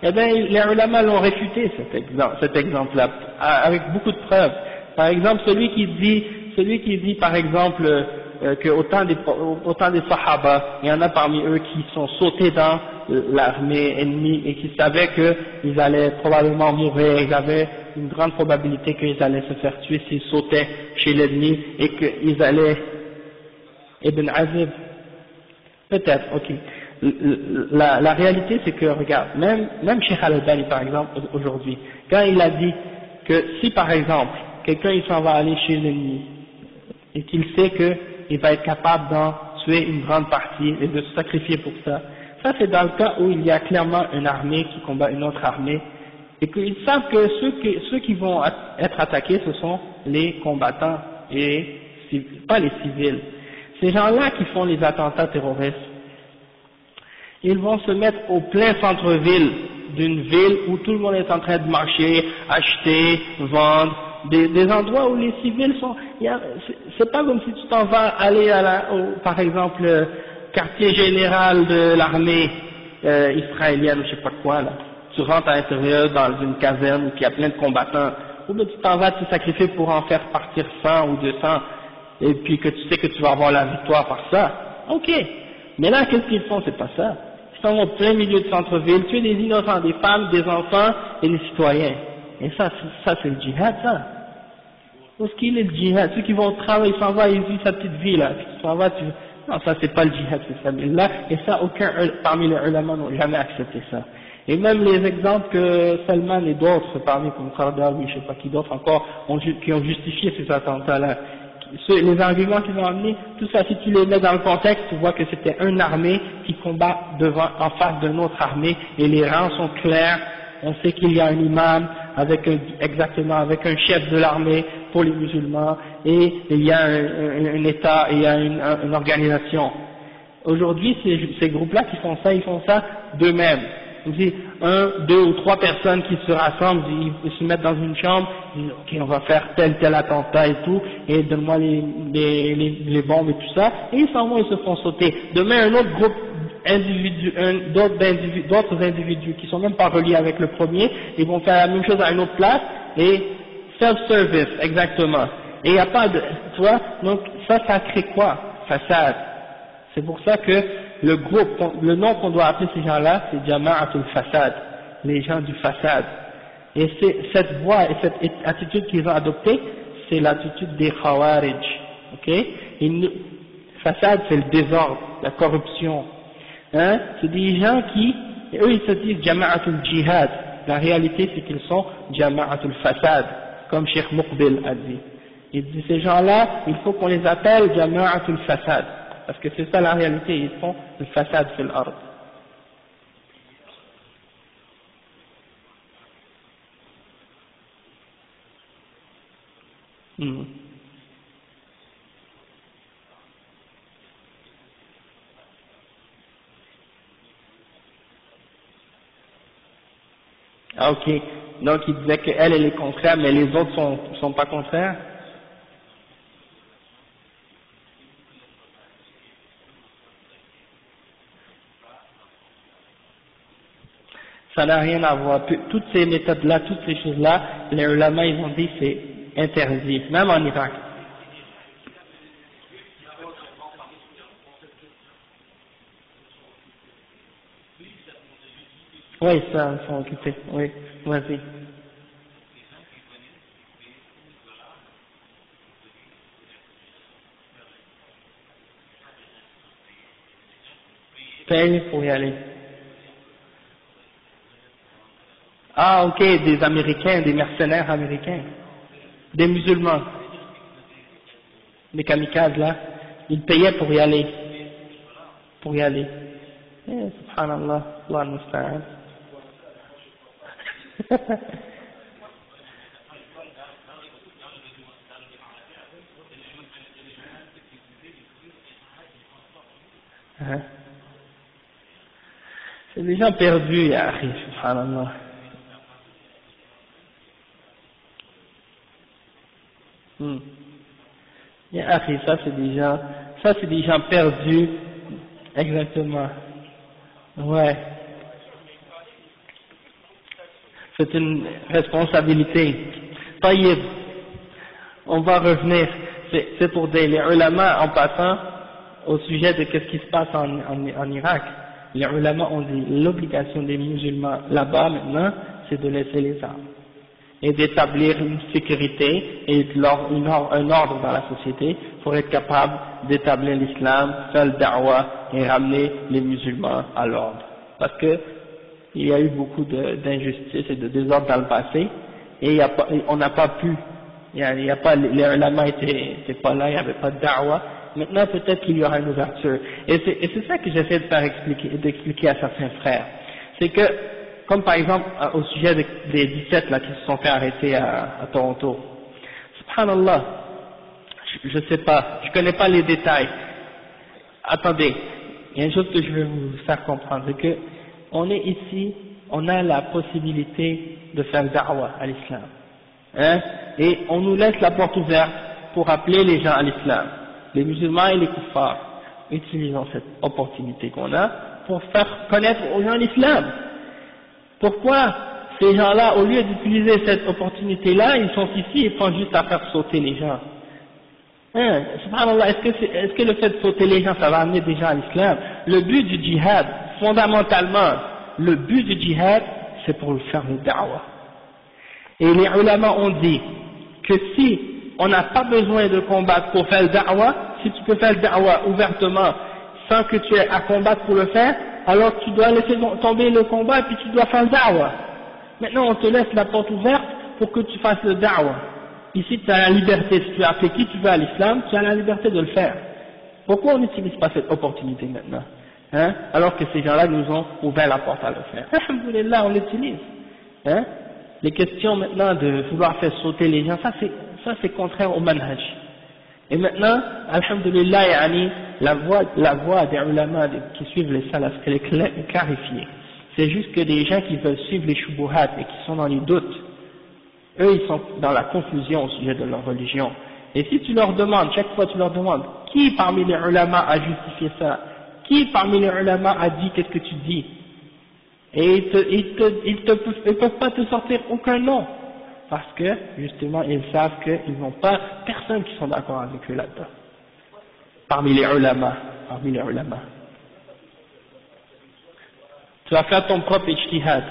Speaker 1: eh bien, les ulama l'ont réfuté cet exemple-là, avec beaucoup de preuves. Par exemple, celui qui dit par exemple que autant des sahaba, il y en a parmi eux qui sont sautés dans l'armée ennemie et qui savaient qu'ils allaient probablement mourir, ils avaient une grande probabilité qu'ils allaient se faire tuer s'ils sautaient chez l'ennemi et qu'ils allaient... Ibn Azib, peut-être, ok. La réalité c'est que, regarde, même Cheikh Al-Albani par exemple aujourd'hui, quand il a dit que si par exemple quelqu'un il s'en va aller chez l'ennemi et qu'il sait qu'il va être capable d'en tuer une grande partie et de se sacrifier pour ça, ça c'est dans le cas où il y a clairement une armée qui combat une autre armée et qu'ils savent que ceux qui vont être attaqués ce sont les combattants et pas les civils. Ces gens-là qui font les attentats terroristes, ils vont se mettre au plein centre-ville d'une ville où tout le monde est en train de marcher, acheter, vendre, des endroits où les civils sont, c'est pas comme si tu t'en vas aller par exemple, quartier général de l'armée israélienne ou je sais pas quoi là. Tu rentres à l'intérieur dans une caserne où il y a plein de combattants, ou bien tu t'en vas te sacrifier pour en faire partir 100 ou 200, et puis que tu sais que tu vas avoir la victoire par ça. Ok. Mais là, qu'est-ce qu'ils font? C'est pas ça. Ils sont au plein milieu de centre-ville, tuer des innocents, des femmes, des enfants et des citoyens. Et ça c'est le djihad, ça. Où est-ce qu'il est le djihad? Ceux qui vont au travail, ils s'en vont, ils vivent sa petite vie là. Tu s'en vas, non, ça c'est pas le djihad, c'est ça. Là, et ça, aucun parmi les ulama n'ont jamais accepté ça. Et même les exemples que Salman et d'autres, parmi comme Qaradawi, je sais pas qui d'autres encore, qui ont justifié ces attentats-là, les arguments qu'ils ont amenés, tout ça, si tu les mets dans le contexte, tu vois que c'était une armée qui combat en face d'une autre armée, et les rangs sont clairs, on sait qu'il y a un imam, avec un chef de l'armée pour les musulmans, et il y a un État, et il y a une organisation. Aujourd'hui, ces groupes-là qui font ça, ils font ça d'eux-mêmes. On dit 1, 2 ou 3 personnes qui se rassemblent, ils se mettent dans une chambre, ils disent ok, on va faire tel attentat et tout, et donne-moi les bombes et tout ça, et ils s'en vont, ils se font sauter. Demain, un autre groupe d'autres individus qui sont même pas reliés avec le premier, ils vont faire la même chose à une autre place, et self-service, exactement. Et il n'y a pas de, tu vois, donc ça crée quoi? Façade. C'est pour ça que le nom qu'on doit appeler ces gens-là, c'est Jama'atul Fasad, les gens du Fasad. Et cette voie et cette attitude qu'ils ont adoptée, c'est l'attitude des Khawarij, ok? Fasad, c'est le désordre, la corruption. Hein? C'est des gens qui, eux ils se disent Jama'atul Jihad. La réalité c'est qu'ils sont Jama'atul Fasad, comme Cheikh Muqbil a dit. Il dit ces gens-là, il faut qu'on les appelle Jama'atul Fasad. Parce que c'est ça la réalité, ils font le fasad fil ard. Ah ok, donc il disait qu'elle est contraire, mais les autres sont pas contraires. Ça n'a rien à voir. Toutes ces méthodes-là, toutes ces choses-là, les ulama, ils ont dit c'est interdit, même en Irak. Oui, ça, ils sont occupés. Oui, vas-y. Paye pour y aller. Ah, ok, des Américains, des mercenaires américains, des musulmans, des kamikazes là, ils payaient pour y aller, subhanallah, Allah musta'an. C'est des gens perdus, ya akhi, subhanallah. Ya akhi, ça c'est des gens perdus, exactement. Ouais. C'est une responsabilité. Taïb, on va revenir. C'est pour les ulama en passant au sujet de qu'est-ce qui se passe en Irak. Les ulama ont dit l'obligation des musulmans là-bas maintenant, c'est de laisser les armes et d'établir une sécurité et un ordre dans la société pour être capable d'établir l'islam, faire le da'wah et ramener les musulmans à l'ordre. Parce que il y a eu beaucoup d'injustices et de désordre dans le passé et on n'a pas pu, les ulama étaient pas là, il n'y avait pas de da'wah. Maintenant peut-être qu'il y aura une ouverture. Et c'est ça que j'essaie d'expliquer à certains frères. C'est que, comme par exemple au sujet des 17 là qui se sont fait arrêter à Toronto. Subhanallah, je sais pas, je connais pas les détails. Attendez, il y a une chose que je veux vous faire comprendre, c'est que on est ici, on a la possibilité de faire da'wah à l'islam, hein, et on nous laisse la porte ouverte pour appeler les gens à l'islam, les musulmans et les kuffars, utilisons cette opportunité qu'on a pour faire connaître aux gens l'islam. Pourquoi ces gens-là, au lieu d'utiliser cette opportunité-là, ils sont ici et pensent juste à faire sauter les gens? Hein, subhanallah, est-ce que le fait de sauter les gens, ça va amener des gens à l'islam? Le but du djihad, fondamentalement, le but du djihad, c'est pour faire le da'wah. Et les ulama ont dit que si on n'a pas besoin de combattre pour faire le da'wah, si tu peux faire le da'wah ouvertement, sans que tu aies à combattre pour le faire, alors tu dois laisser tomber le combat et puis tu dois faire le da'wah. Maintenant on te laisse la porte ouverte pour que tu fasses le da'wah. Ici tu as la liberté, si tu as appelé qui tu veux à l'islam, tu as la liberté de le faire. Pourquoi on n'utilise pas cette opportunité maintenant, hein, alors que ces gens-là nous ont ouvert la porte à le faire? Alhamdulillah, on l'utilise. Hein. Les questions maintenant de vouloir faire sauter les gens, ça c'est contraire au manhaj. Et maintenant, alhamdulillah, yani, la voie des ulama qui suivent les salafs, elle est clarifiée. C'est juste que des gens qui veulent suivre les shubuhat et qui sont dans les doutes, eux ils sont dans la confusion au sujet de leur religion. Et si tu leur demandes, chaque fois tu leur demandes, qui parmi les ulama a justifié ça? Qui parmi les ulama a dit qu'est-ce que tu dis? Et ils peuvent pas te sortir aucun nom. Parce que, justement, ils savent qu'ils n'ont pas personne qui sont d'accord avec eux là-dedans. Parmi les ulama. Tu vas faire ton propre ijtihad.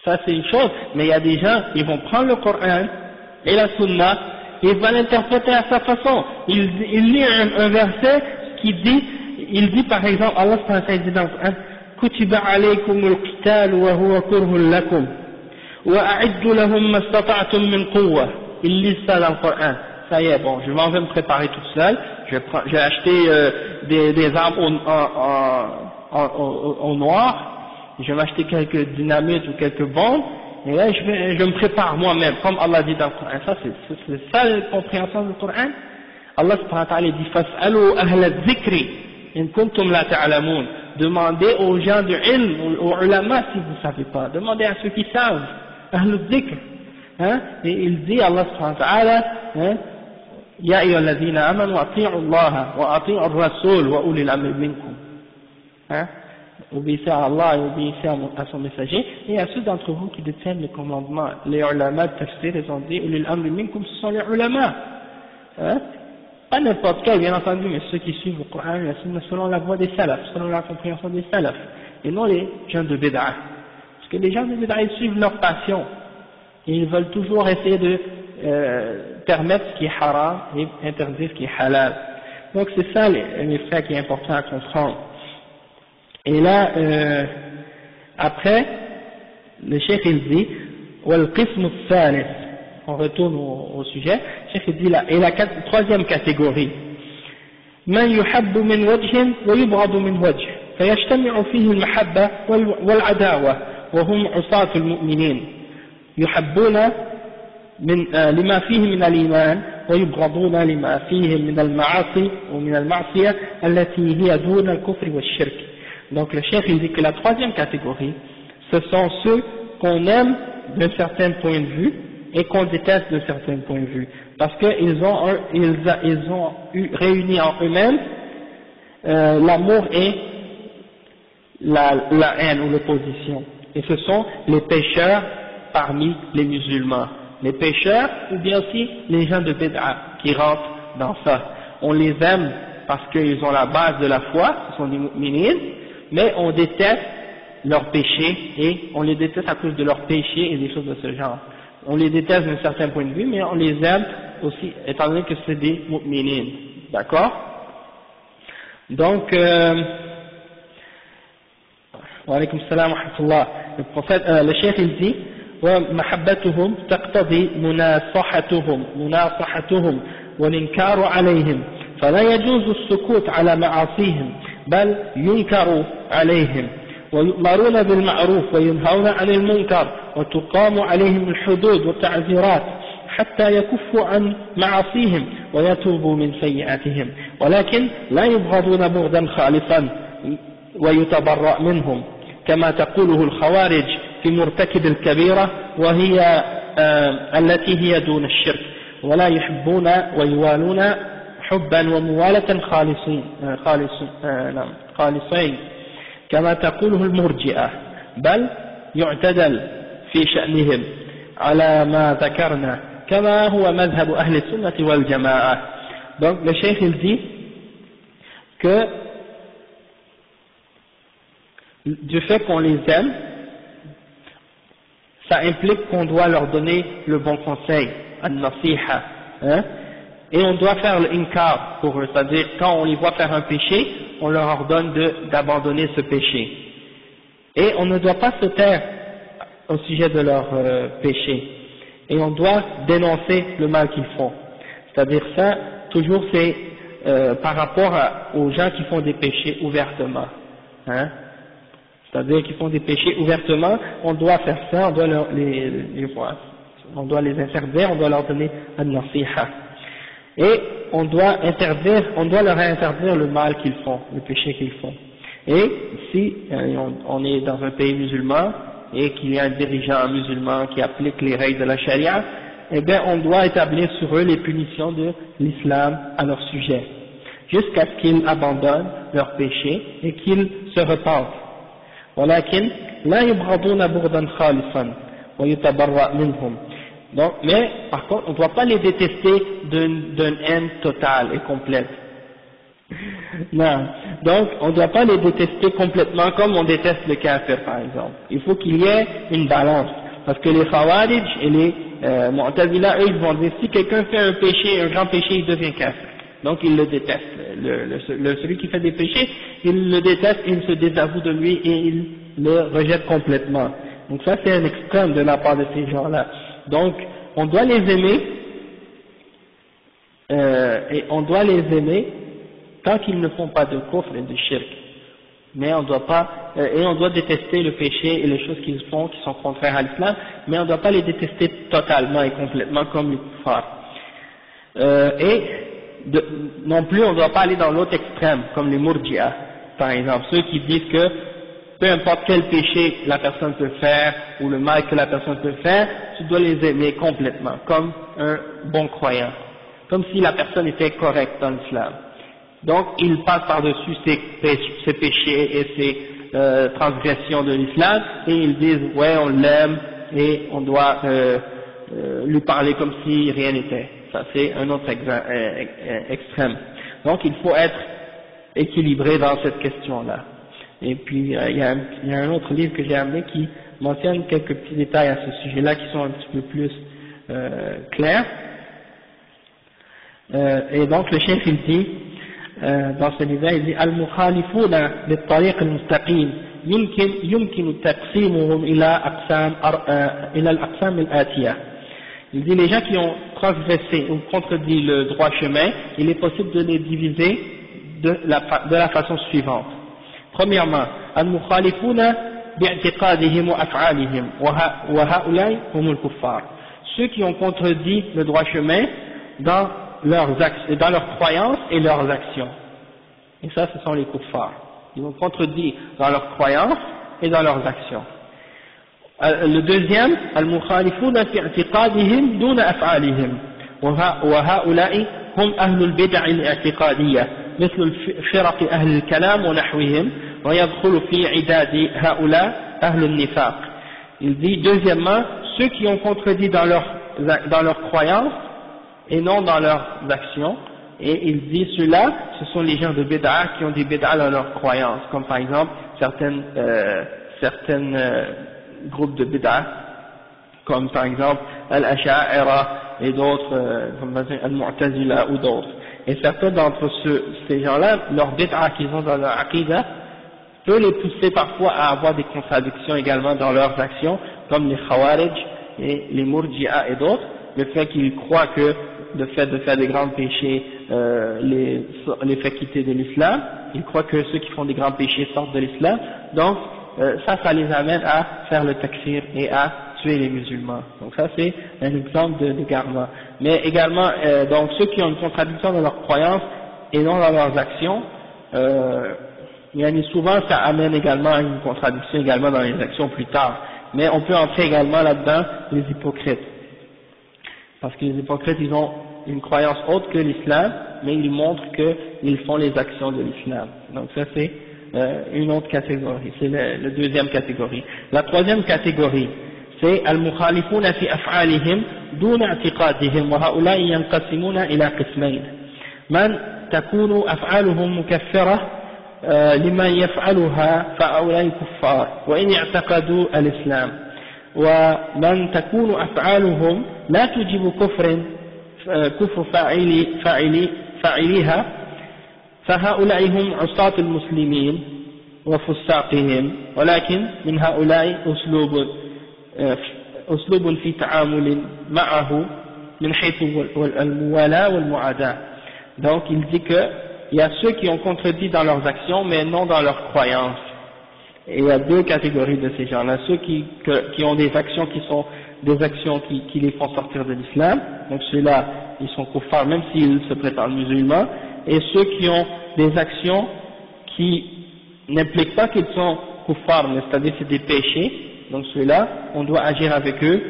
Speaker 1: Ça c'est une chose, mais il y a des gens, ils vont prendre le Coran et la Sunna, et ils vont l'interpréter à sa façon. Il lit un verset qui dit, il dit par exemple, Allah dit dans le Coran, Kutiba alaykumul qital wa huwa kurhun lakum, wa a'iddu lahum mastata'tum min quwwa. Il lit ça dans le Coran. Ça y est, bon, je m'en vais me préparer tout seul, j'ai acheté des armes au noir, je vais m'acheter quelques dynamites ou quelques bombes, et là je me prépare moi-même, comme Allah dit dans le Coran. Ça c'est ça la compréhension du Coran. Allah subhanahu wa ta'ala dit Fas'alu ahla dhikri in kuntum la ta'lamun. Demandez aux gens du ilm, aux ulama si vous ne savez pas. Demandez à ceux qui savent. Ahla dhikr. Hein? Et il dit Allah subhanahu wa ta'ala, hein? Ya ayyuhalladhina amanu ati'u Allah wa ati'u ar-rasul wa ulil amri minkum. Hein? Obéissez à Allah et obéissez à son messager, et à ceux d'entre vous qui détiennent les commandements. Les ulama de tafsir, ils ont dit, ulil amri minkum, ce sont les ulama. Hein? Pas n'importe quel, bien entendu, mais ceux qui suivent le Coran et la Sunna selon la voie des salafs, selon la compréhension des salafs, et non les gens de bid'a. Parce que les gens de bid'a, ils suivent leur passion, et ils veulent toujours essayer de permettre ce qui est haram et interdire ce qui est halal. Donc c'est ça l'effet qui est important à comprendre. Et là, après, le cheikh il dit, وَالْقِسْمُ الثَّالِث, on retourne au sujet, le cheikh il dit là, et la troisième catégorie, مَنْ يُحَبُّ مِنْ وَجْهٍ وَيُبْغَضُ مِنْ وَجْهٍ فيجتمع فيه المحبة والعداوة وهم عصاة المؤمنين يحبون لما فيه من الإيمان ويبغضون لما فيه من المعاصي ومن المعصية التي هي دون الكفر والشرك. Donc le cheikh il dit que la troisième catégorie, ce sont ceux qu'on aime d'un certain point de vue et qu'on déteste d'un certain point de vue, parce qu'ils ont réuni en eux-mêmes l'amour et la haine ou l'opposition. Et ce sont les pécheurs parmi les musulmans, les pécheurs ou bien aussi les gens de bid'a qui rentrent dans ça. On les aime parce qu'ils ont la base de la foi, ce sont des mu'minines, mais on déteste leurs péchés, et on les déteste à cause de leurs péchés et des choses de ce genre. On les déteste d'un certain point de vue, mais on les aime aussi, étant donné que c'est des mu'minines. D'accord? Donc, wa alaykum salam wa rahmatullah. Le prophète, le cheikh il dit, ومحبتهم تقتضي مناصحتهم والإنكار عليهم فلا يجوز السكوت على معاصيهم بل ينكر عليهم ويؤمرون بالمعروف وينهون عن المنكر وتقام عليهم الحدود والتعزيرات حتى يكفوا عن معاصيهم ويتوبوا من سيئاتهم ولكن لا يبغضون بغضا خالصا ويتبرأ منهم كما تقوله الخوارج في مرتكب الكبيرة وهي التي هي دون الشرك ولا يحبون ويوالون حبا وموالة خالصين كما تقوله المرجئة بل يعتدل في شأنهم على ما ذكرنا كما هو مذهب أهل السنة والجماعة. Donc le cheikh il dit que du fait qu'on les aime, ça implique qu'on doit leur donner le bon conseil, an-nasiha, hein, et on doit faire l'inkar pour eux, c'est-à-dire quand on les voit faire un péché, on leur ordonne d'abandonner ce péché. Et on ne doit pas se taire au sujet de leur péché, et on doit dénoncer le mal qu'ils font. C'est-à-dire ça, toujours c'est par rapport aux gens qui font des péchés ouvertement, hein. C'est-à-dire qu'ils font des péchés ouvertement, on doit faire ça, on doit on doit les interdire, on doit leur donner un nasiha. Et on doit leur interdire le mal qu'ils font, le péché qu'ils font. Et si on est dans un pays musulman et qu'il y a un dirigeant musulman qui applique les règles de la charia, eh bien on doit établir sur eux les punitions de l'islam à leur sujet, jusqu'à ce qu'ils abandonnent leur péché et qu'ils se repentent. ولكن لا يبغضون بغضا خالصا ويتبرأ منهم. Donc, mais par contre on ne doit pas les détester d'une haine totale et complète. Non. Donc on ne doit pas les détester complètement comme on déteste le kafir par exemple. Il faut qu'il y ait une balance, parce que les khawarij et les mu'tazila, eux ils vont dire si quelqu'un fait un péché, un grand péché, il devient kafir. Donc il le déteste, celui qui fait des péchés, il le déteste, il se désavoue de lui et il le rejette complètement. Donc ça c'est un extrême de la part de ces gens-là. Donc on doit les aimer, et on doit les aimer tant qu'ils ne font pas de kufr et de shirk. Mais on doit pas, et on doit détester le péché et les choses qu'ils font qui sont contraires à l'islam, mais on ne doit pas les détester totalement et complètement comme les kuffars. Non plus on ne doit pas aller dans l'autre extrême comme les murji'ah par exemple, ceux qui disent que peu importe quel péché la personne peut faire ou le mal que la personne peut faire, tu dois les aimer complètement comme un bon croyant, comme si la personne était correcte dans l'islam. Donc ils passent par-dessus ces péchés et ces transgressions de l'islam et ils disent ouais on l'aime et on doit lui parler comme si rien n'était. Ça c'est un autre extrême. Donc il faut être équilibré dans cette question-là. Et puis il y a un autre livre que j'ai amené qui mentionne quelques petits détails à ce sujet-là qui sont un petit peu plus clairs. Et donc le chef il dit dans ce livre il dit al-mukhalifuna lit-tariq al-mustaqim يمكن تقسيمهم إلى الأقسام الآتية. Il dit les gens qui ont transgressé ou contredit le droit chemin, il est possible de les diviser de la façon suivante. Premièrement, al-mukhalifuna bi'tiqadihim wa af'alihim wa ha'ulai humul kuffar. Ceux qui ont contredit le droit chemin dans leurs croyances et leurs actions. Et ça, ce sont les kuffars. Ils ont contredit dans leurs croyances et dans leurs actions. Le deuxième, al-mukhalifuna fi i'tiqadihim duna af'alihim wa ha'ulai hum ahlul bid'ah al-i'tiqadiyah مثل فرق أهل الكلام ونحوهم ويدخل في عداد هؤلاء أهل النفاق. Il dit deuxièmement, ceux qui ont contredit dans leurs croyances et non dans leurs actions, et il dit ceux-là, ce sont les gens de bid'ah qui ont des bid'ah dans leurs croyances, comme par exemple certaines groupes de bid'ah, comme par exemple al-asha'ira et d'autres, comme al-mu'tazila ou d'autres. Et certains d'entre ces gens-là, leur bid'ah qu'ils ont dans leur aqidah, peut les pousser parfois à avoir des contradictions également dans leurs actions, comme les khawarij et les murji'ah et d'autres, le fait qu'ils croient que le fait de faire des grands péchés les fait quitter de l'islam, ils croient que ceux qui font des grands péchés sortent de l'islam, donc ça les amène à faire le takfir et à tuer les musulmans. Donc ça c'est un exemple d'égarement. Mais également, donc ceux qui ont une contradiction dans leurs croyances et non dans leurs actions, souvent ça amène également à une contradiction également dans les actions plus tard. Mais on peut entrer également là-dedans les hypocrites. Parce que les hypocrites, ils ont une croyance autre que l'islam, mais ils montrent qu'ils font les actions de l'islam. Donc ça c'est une autre catégorie, c'est la deuxième catégorie. La troisième catégorie, c'est al-mukhalifuna fi af'alihim duna i'tiqadihim wa ha'ula'i yanqasimuna ila qismayn. Man takunu af'aluhum mukaffira liman yaf'aluha fa'ula'i kuffar wa in i'taqadu al-islam. ومن تكون أفعالهم لا تجب كفر فاعليها فهؤلاء هم عصاة المسلمين وفساقهم ولكن من هؤلاء أسلوب في تعامل معه من حيث الموالاة والمعاداة. Donc il dit qu'il y a ceux qui ont contredit dans leurs actions mais non dans leurs croyances. Et il y a deux catégories de ces gens-là, ceux qui ont des actions qui sont des actions qui les font sortir de l'islam, donc ceux-là, ils sont kuffars même s'ils se prétendent musulmans, et ceux qui ont des actions qui n'impliquent pas qu'ils sont kuffars, mais c'est-à-dire c'est des péchés, donc ceux-là, on doit agir avec eux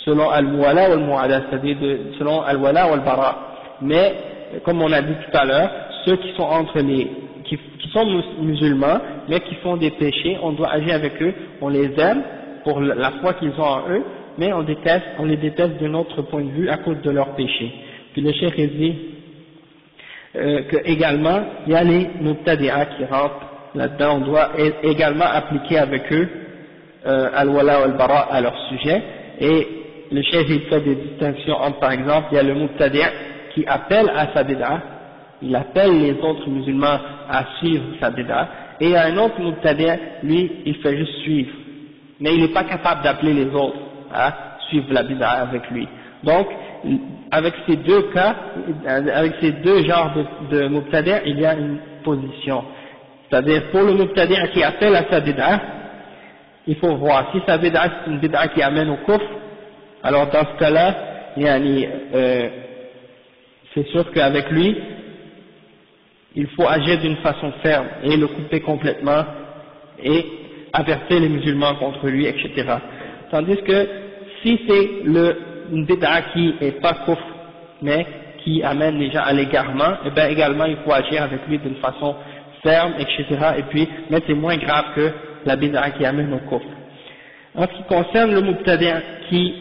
Speaker 1: selon al-muwala ou al-mu'ada, c'est-à-dire selon al-wala ou al-bara. Mais, comme on a dit tout à l'heure, ceux qui sont entre qui sont musulmans, mais qui font des péchés, on doit agir avec eux, on les aime pour la foi qu'ils ont en eux, mais on les déteste de notre point de vue à cause de leurs péchés. Puis le cheikh dit que également, il y a les mubtadi'a qui rentrent là-dedans, on doit également appliquer avec eux al-wala wal-bara à leur sujet, et le cheikh il fait des distinctions entre, par exemple, il y a le mubtadi'a qui appelle à sa bid'a, il appelle les autres musulmans à suivre sa bid'a, et il y a un autre mubtadi', lui, il fait juste suivre, mais il n'est pas capable d'appeler les autres à suivre la bid'a avec lui. Donc, avec ces deux cas, avec ces deux genres de mubtadi', il y a une position. C'est-à-dire, pour le mubtadi' qui appelle à sa bid'a, il faut voir, si sa bid'a c'est une bid'a qui amène au kufr, alors dans ce cas-là, c'est sûr qu'avec lui, il faut agir d'une façon ferme et le couper complètement et avertir les musulmans contre lui, etc. Tandis que si c'est une bid'a qui est pas kufr, mais qui amène les gens à l'égarement, et bien également il faut agir avec lui d'une façon ferme, etc. Et puis, mais c'est moins grave que la bid'a qui amène au kufr. En ce qui concerne le mubtadi' qui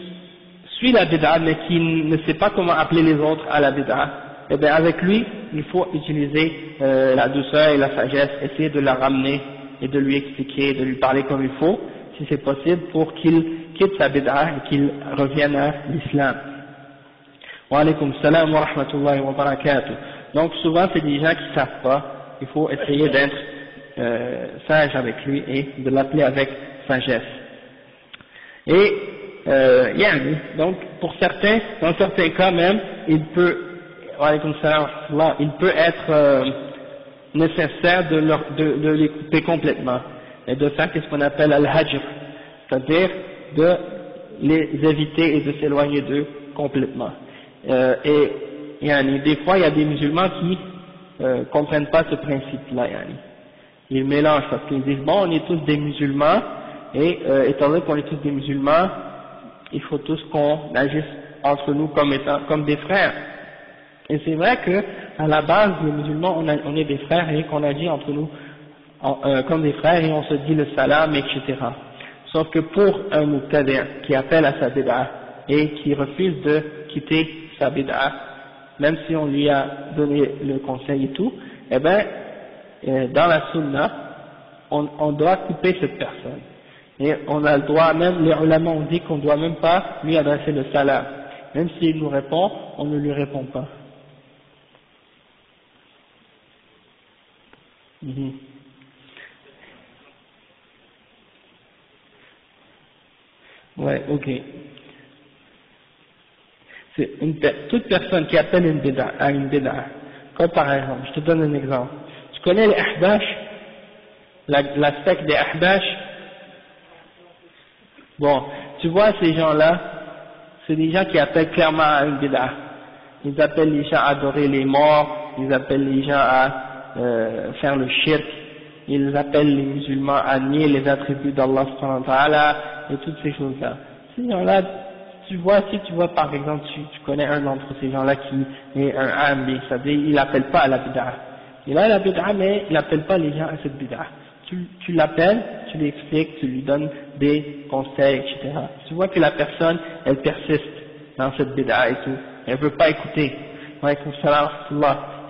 Speaker 1: suit la bid'a mais qui ne sait pas comment appeler les autres à la bid'a, et bien avec lui, il faut utiliser la douceur et la sagesse, essayer de la ramener et de lui expliquer, de lui parler comme il faut, si c'est possible, pour qu'il quitte sa bid'a et qu'il revienne à l'islam. Wa alaykum salam wa rahmatullahi wa barakatuh. Donc souvent c'est des gens qui ne savent pas, il faut essayer d'être sage avec lui et de l'appeler avec sagesse. Et donc pour certains, dans certains cas même, il peut être nécessaire de les couper complètement et de faire ce qu'on appelle al-hajr, c'est-à-dire de les éviter et de s'éloigner d'eux complètement. Et des fois il y a des musulmans qui comprennent pas ce principe-là, ils mélangent parce qu'ils disent bon on est tous des musulmans et étant donné qu'on est tous des musulmans, il faut tous qu'on agisse entre nous comme des frères. Et c'est vrai que à la base, les musulmans, on est des frères et qu'on agit entre nous comme des frères et on se dit le salam, etc. Sauf que pour un mubtadi' qui appelle à sa bid'a et qui refuse de quitter sa bid'a, même si on lui a donné le conseil et tout, eh ben, dans la sunna, on doit couper cette personne. Et on a le droit, même les ulama ont dit qu'on ne doit même pas lui adresser le salam. Même s'il nous répond, on ne lui répond pas. Ouais, ok. C'est toute personne qui appelle une bid'a à une bid'a, comme par exemple, je te donne un exemple. Tu connais les Ahbash, la secte des Ahbash? Bon, tu vois ces gens-là, c'est des gens qui appellent clairement à une bid'a. Ils appellent les gens à adorer les morts, ils appellent les gens à faire le shirk, ils appellent les musulmans à nier les attributs d'Allah subhanahu wa ta'ala et toutes ces choses-là. Ces gens-là, si tu vois par exemple, tu connais un d'entre ces gens-là qui est un ambi, c'est-à-dire il n'appelle pas à la bid'a. Il a la bid'a mais il n'appelle pas les gens à cette bid'a. Tu l'appelles, tu lui expliques, tu lui donnes des conseils, etc. Tu vois que la personne, elle persiste dans cette bid'a et tout, elle veut pas écouter,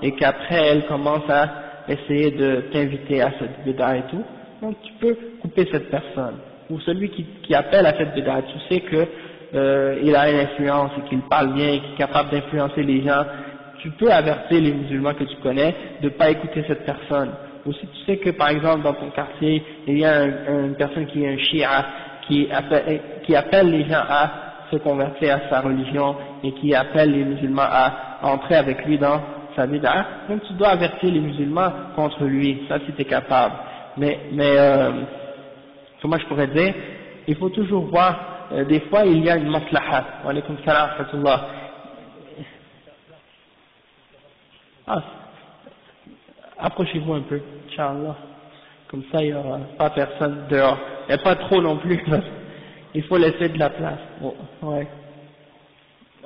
Speaker 1: et qu'après elle commence à essayer de t'inviter à cette bid'a et tout, donc tu peux couper cette personne. Ou celui qui appelle à cette bid'a, tu sais que il a une influence et qu'il parle bien et qu'il est capable d'influencer les gens, tu peux avertir les musulmans que tu connais de ne pas écouter cette personne. Ou si tu sais que par exemple dans ton quartier, il y a une personne qui est un shia, qui appelle les gens à se convertir à sa religion et qui appelle les musulmans à entrer avec lui dans sa bid'a, donc tu dois avertir les musulmans contre lui, ça si tu es capable. Mais comment je pourrais dire, il faut toujours voir, des fois il y a une maslaha. Wa alaykum salam wa rahmatullah. Approchez-vous un peu, Inch'Allah. Comme ça, il n'y aura pas personne dehors. Et pas trop non plus, il faut laisser de la place. Oh, ouais.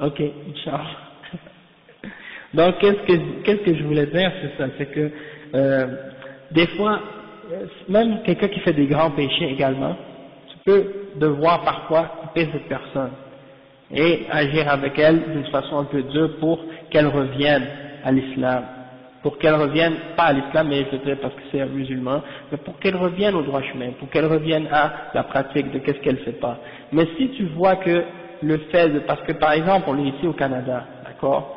Speaker 1: Ok, Inch'Allah. Donc, qu'est-ce que je voulais dire, c'est ça, c'est que, des fois, même quelqu'un qui fait des grands péchés également, tu peux devoir parfois couper cette personne et agir avec elle d'une façon un peu dure pour qu'elle revienne à l'islam. Pour qu'elle revienne, pas à l'islam, mais je veux dire parce que c'est un musulman, mais pour qu'elle revienne au droit chemin, pour qu'elle revienne à la pratique de qu'est-ce qu'elle fait pas. Mais si tu vois que le fait de, parce que par exemple, on est ici au Canada, d'accord,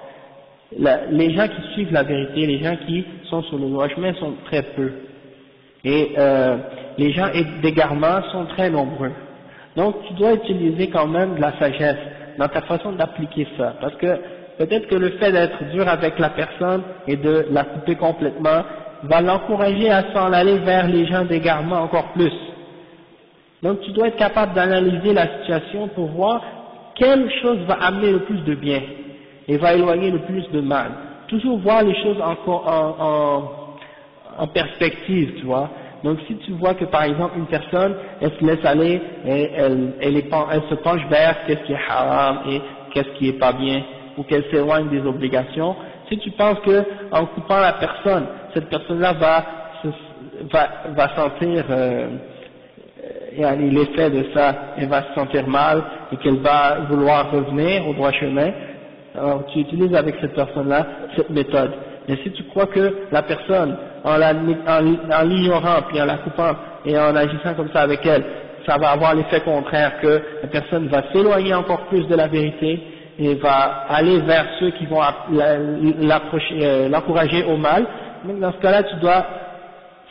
Speaker 1: les gens qui suivent la vérité, les gens qui sont sur le droit chemin sont très peu. Et les gens d'égarement sont très nombreux. Donc tu dois utiliser quand même de la sagesse dans ta façon d'appliquer ça, parce que peut-être que le fait d'être dur avec la personne et de la couper complètement va l'encourager à s'en aller vers les gens d'égarement encore plus. Donc tu dois être capable d'analyser la situation pour voir quelle chose va amener le plus de bien et va éloigner le plus de mal. Toujours voir les choses en perspective, tu vois. Donc si tu vois que par exemple une personne, elle se laisse aller et elle se penche vers qu'est-ce qui est haram et qu'est-ce qui est pas bien, ou qu'elle s'éloigne des obligations, si tu penses que en coupant la personne, cette personne-là va sentir l'effet de ça, elle va se sentir mal et qu'elle va vouloir revenir au droit chemin, alors tu utilises avec cette personne-là cette méthode. Mais si tu crois que la personne, en l'ignorant puis en la coupant et en agissant comme ça avec elle, ça va avoir l'effet contraire, que la personne va s'éloigner encore plus de la vérité et va aller vers ceux qui vont l'encourager au mal, donc dans ce cas-là tu dois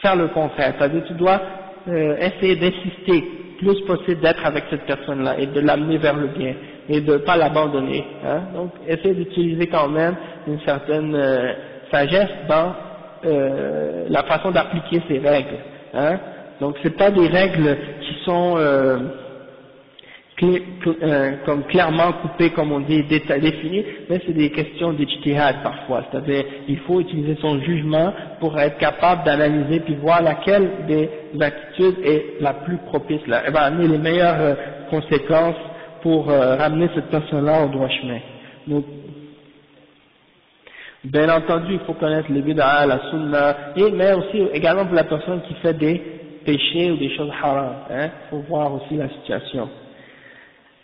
Speaker 1: faire le contraire, c'est-à-dire tu dois essayer d'insister plus possible d'être avec cette personne-là et de l'amener vers le bien et de ne pas l'abandonner, hein. Donc essayer d'utiliser quand même une certaine sagesse dans la façon d'appliquer ces règles, hein. Donc c'est pas des règles qui sont comme clairement coupées, comme on dit, définies, mais c'est des questions d'ijtihad parfois, c'est-à-dire il faut utiliser son jugement pour être capable d'analyser puis voir laquelle des attitudes est la plus propice, là, elle va amener les meilleures conséquences pour ramener cette personne-là au droit chemin. Donc, bien entendu, il faut connaître les bid'a, la sunna, mais aussi également pour la personne qui fait des péchés ou des choses haram, hein, il faut voir aussi la situation.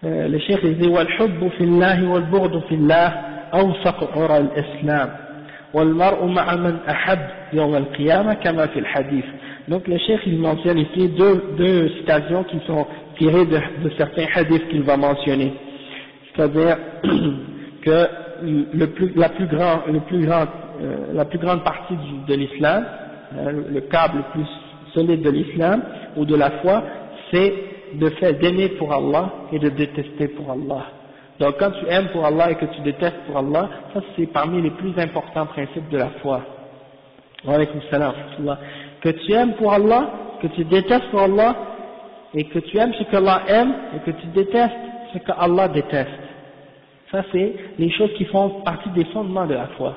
Speaker 1: Le cheikh dit والحب في الله والبغض في الله أوثق عرى الإسلام والمرء مع من أحب يوم القيامة كما في الحديث. Donc le cheikh il mentionne ici deux citations qui sont tirées de certains hadiths qu'il va mentionner, c'est-à-dire que la plus grande partie de l'islam, le câble le plus solide de l'islam ou de la foi, c'est de faire d'aimer pour Allah et de détester pour Allah. Donc quand tu aimes pour Allah et que tu détestes pour Allah, ça c'est parmi les plus importants principes de la foi. Wa alaykum salam. Que tu aimes pour Allah, que tu détestes pour Allah, et que tu aimes ce qu'Allah aime et que tu détestes ce qu'Allah déteste. Ça c'est les choses qui font partie des fondements de la foi.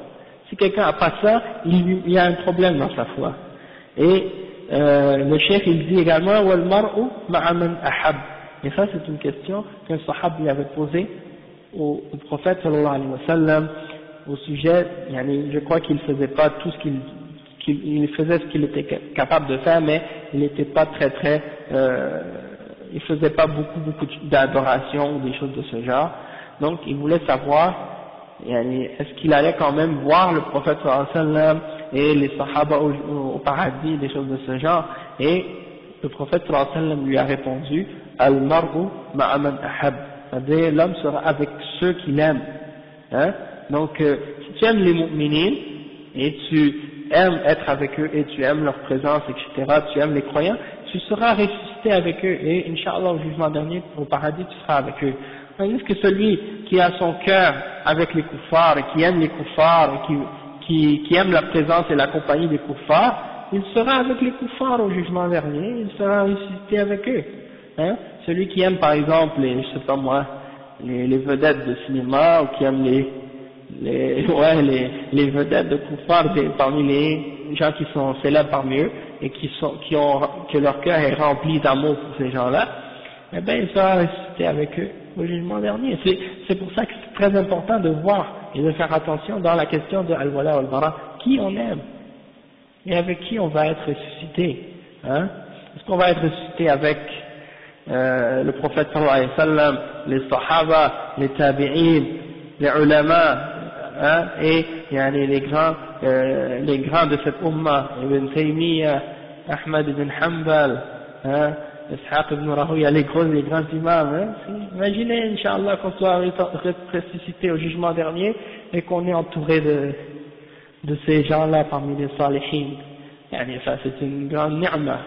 Speaker 1: Si quelqu'un n'a pas ça, il y a un problème dans sa foi. Et le cheikh il dit également wal mar'u ma'a man ahab. Et ça c'est une question qu'un sahab lui avait posée au prophète sallallahu alayhi wa sallam au sujet, je crois qu'il faisait pas tout ce qu'il faisait ce qu'il était capable de faire, mais il n'était pas il faisait pas beaucoup d'adoration ou des choses de ce genre. Donc il voulait savoir est-ce qu'il allait quand même voir le prophète sallallahu alayhi wa sallam et les sahaba au paradis, des choses de ce genre. Et le prophète sallallahu alayhi wa sallam lui a répondu al-mar'u ma'a man ahab, c'est-à-dire l'homme sera avec ceux qu'il aime. Donc si tu aimes les mu'minines et tu aimes être avec eux et tu aimes leur présence, etc., tu aimes les croyants, tu seras ressuscité avec eux et Inch'Allah au jugement dernier au paradis tu seras avec eux. Tandis que celui qui a son cœur avec les kuffars et qui aime les kuffars et qui aime la présence et la compagnie des kuffars, il sera avec les kuffars au jugement dernier, il sera ressuscité avec eux. Celui qui aime par exemple les vedettes de cinéma ou qui aime les vedettes de kuffars parmi les gens qui sont célèbres parmi eux et que leur cœur est rempli d'amour pour ces gens-là, eh bien il sera ressuscité avec eux au jugement dernier. C'est pour ça que c'est très important de voir et de faire attention dans la question de al-wala wal-bara, qui on aime et avec qui on va être ressuscité. Est-ce qu'on va être ressuscité avec le prophète sallallahu alayhi wa sallam, les sahaba, les tabi'in, les ulama, et les grands de cette umma, Ibn Taymiyyah, Ahmad ibn Hanbal, Ishaq ibn Rahuya, les grands imams. Imaginez, Inch'Allah, qu'on soit ressuscité au jugement dernier et qu'on est entouré de ces gens-là parmi les salihin. Ça c'est une grande ni'ma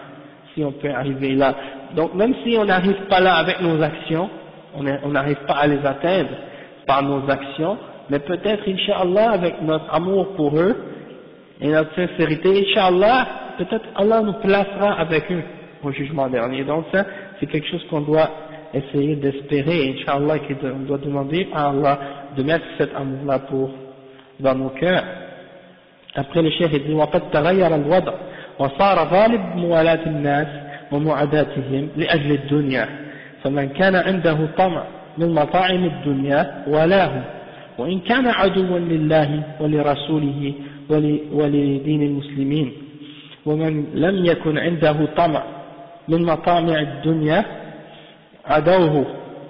Speaker 1: si on peut arriver là. Donc même si on n'arrive pas là avec nos actions, on n'arrive pas à les atteindre par nos actions, mais peut-être Inch'Allah avec notre amour pour eux et notre sincérité, Inch'Allah, peut-être Allah nous placera avec eux au jugement dernier. Donc ça, c'est quelque chose qu'on doit essayer d'espérer, Inch'Allah, qu'on doit demander à Allah de mettre cet amour-là dans nos cœurs. Après le cheikh dit وَقَدْ تَغَيَّرَ الْوَضْعُ وصار غالب موالاة الناس ومعاداتهم لأجل الدنيا فمن كان عنده طمع من مطاعم الدنيا ولاه وإن كان عدوا لله ولرسوله ولدين المسلمين ومن لم يكن عنده طمع من مطامع الدنيا عدوه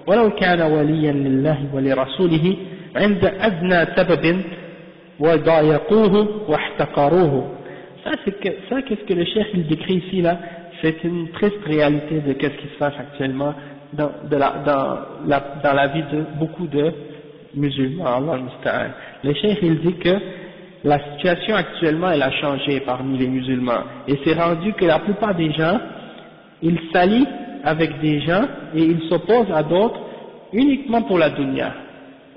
Speaker 1: ولو كان وليا لله ولرسوله عند أدنى سبب وضايقوه واحتقروه. Ça, qu'est-ce que le cheikh il décrit ici là, c'est une triste réalité de qu'est-ce qui se passe actuellement dans la vie de beaucoup de musulmans. Allah musta'an. Le cheikh il dit que la situation actuellement elle a changé parmi les musulmans et c'est rendu que la plupart des gens ils s'allient avec des gens et ils s'opposent à d'autres uniquement pour la dunya.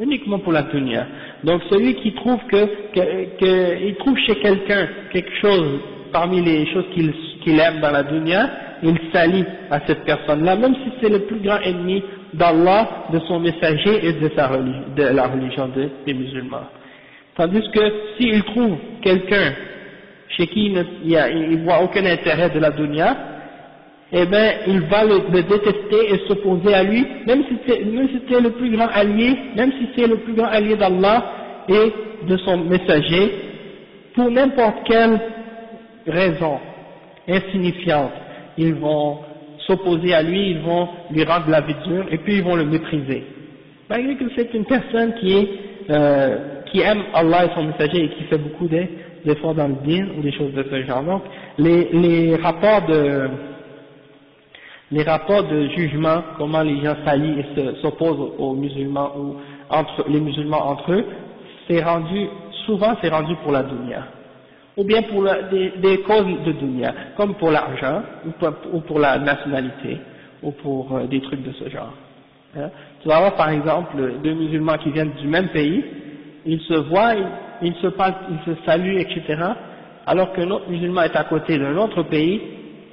Speaker 1: Uniquement pour la dunya. Donc celui qui trouve il trouve chez quelqu'un quelque chose parmi les choses qu'il aime dans la dunya, il s'allie à cette personne-là, même si c'est le plus grand ennemi d'Allah, de son messager et de la religion des musulmans. Tandis que s'il trouve quelqu'un chez qui il voit aucun intérêt de la dunya, eh bien, il va le détester et s'opposer à lui, même si c'est le plus grand allié, même si c'est le plus grand allié d'Allah et de son messager, pour n'importe quelle raison insignifiante, ils vont s'opposer à lui, ils vont lui rendre la vie dure et puis ils vont le mépriser. Malgré que c'est une personne qui aime Allah et son messager et qui fait beaucoup d'efforts dans le din ou des choses de ce genre. Donc, les rapports de jugement, comment les gens s'allient et s'opposent aux musulmans ou les musulmans entre eux, souvent c'est rendu pour la dunya, ou bien pour des causes de dunya, comme pour l'argent, ou pour la nationalité, ou pour des trucs de ce genre. Tu vas avoir par exemple deux musulmans qui viennent du même pays, ils se voient, ils se parlent, ils se saluent, etc., alors qu'un autre musulman est à côté d'un autre pays,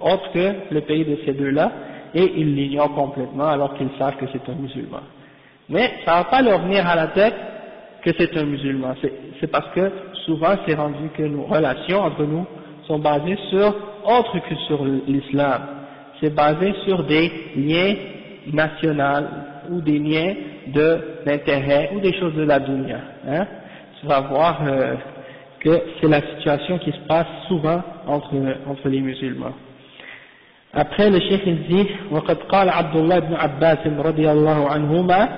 Speaker 1: autre que le pays de ces deux-là, et ils l'ignorent complètement alors qu'ils savent que c'est un musulman. Mais ça ne va pas leur venir à la tête que c'est un musulman. C'est parce que souvent c'est rendu que nos relations entre nous sont basées sur autre que sur l'islam. C'est basé sur des liens nationaux ou des liens d'intérêt ou des choses de la dunya. Hein? Tu vas voir que c'est la situation qui se passe souvent entre les musulmans. Après le cheikh il dit وقد قال عبد الله بن عباس رضي الله عنهما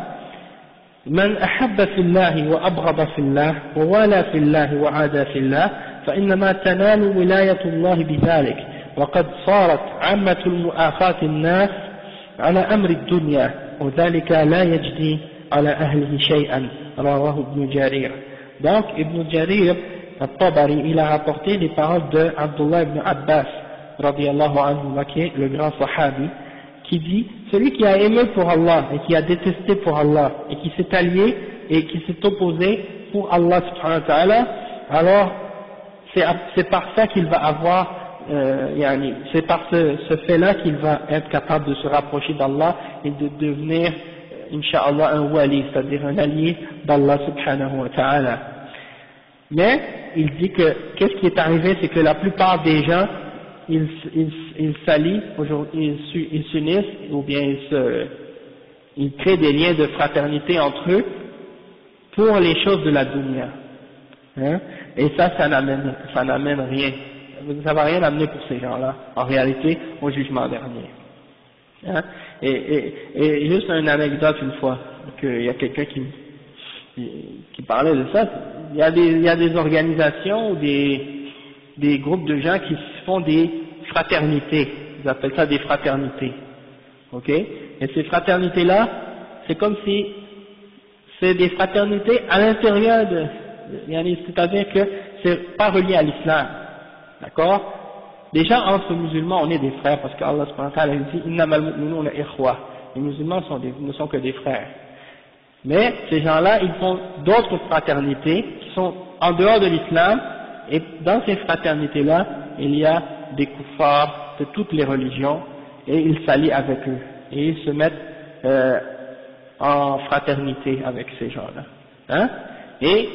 Speaker 1: من أحب في الله وأبغض في الله ووالى في الله وعادى في الله فإنما تنال ولاية الله بذلك وقد صارت عامة المؤاخاة الناس على أمر الدنيا وذلك لا يجدي على أهله شيئا رواه ابن جرير. Donc Ibn Jarir al-Tabari il a rapporté les paroles de Abdullah ibn Abbas radiyallahu anhu, qui est le grand sahabi, qui dit celui qui a aimé pour Allah et qui a détesté pour Allah et qui s'est allié et qui s'est opposé pour Allah subhanahu wa ta'ala, alors c'est par ça qu'il va avoir c'est par ce fait-là qu'il va être capable de se rapprocher d'Allah et de devenir Inch'Allah un wali, c'est-à-dire un allié d'Allah subhanahu wa ta'ala. Mais il dit que qu'est-ce qui est arrivé, c'est que la plupart des gens ils s'allient, ils s'unissent ou bien ils créent des liens de fraternité entre eux pour les choses de la dunya. Hein? Et ça n'amène rien. Ça va rien amener pour ces gens-là, en réalité, au jugement dernier. Hein? Et juste une anecdote une fois, qu'il y a quelqu'un qui parlait de ça, il y a des organisations ou des groupes de gens qui font des fraternités, ils appellent ça des fraternités, ok? Et ces fraternités-là, c'est comme si c'est des fraternités à l'intérieur c'est-à-dire que c'est pas relié à l'islam, d'accord? Déjà entre musulmans on est des frères parce qu'Allah subhanahu wa ta'ala dit innamal mu'minuna ikhwa, les musulmans ne sont que des frères. Mais ces gens-là ils font d'autres fraternités qui sont en dehors de l'islam, et dans ces fraternités-là il y a des kuffars de toutes les religions et ils s'allient avec eux et ils se mettent en fraternité avec ces gens-là, hein? Et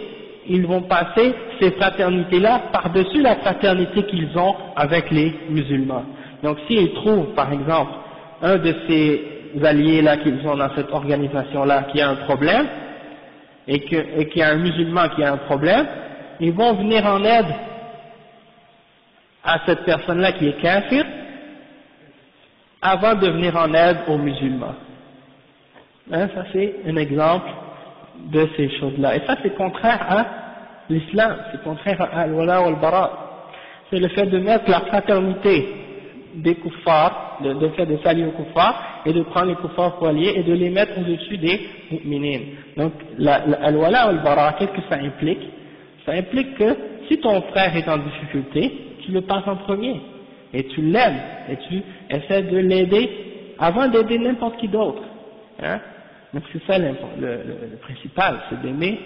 Speaker 1: ils vont passer ces fraternités-là par-dessus la fraternité qu'ils ont avec les musulmans. Donc s'ils trouvent par exemple un de ces alliés-là qu'ils ont dans cette organisation-là qui a un problème et qu'il y a un musulman qui a un problème, ils vont venir en aide à cette personne-là qui est kafir avant de venir en aide aux musulmans. Hein, ça c'est un exemple de ces choses-là. Et ça c'est contraire à l'islam, c'est contraire à al-wala wal-bara. C'est le fait de mettre la fraternité des kuffars, le fait de s'allier aux kuffars et de prendre les kuffars pour alliés et de les mettre au-dessus des mu'minin. Donc al-wala wal-bara, qu'est-ce que ça implique? Ça implique que si ton frère est en difficulté, tu le passes en premier et tu l'aimes et tu essaies de l'aider avant d'aider n'importe qui d'autre. Hein? Donc c'est ça le principal, c'est d'aimer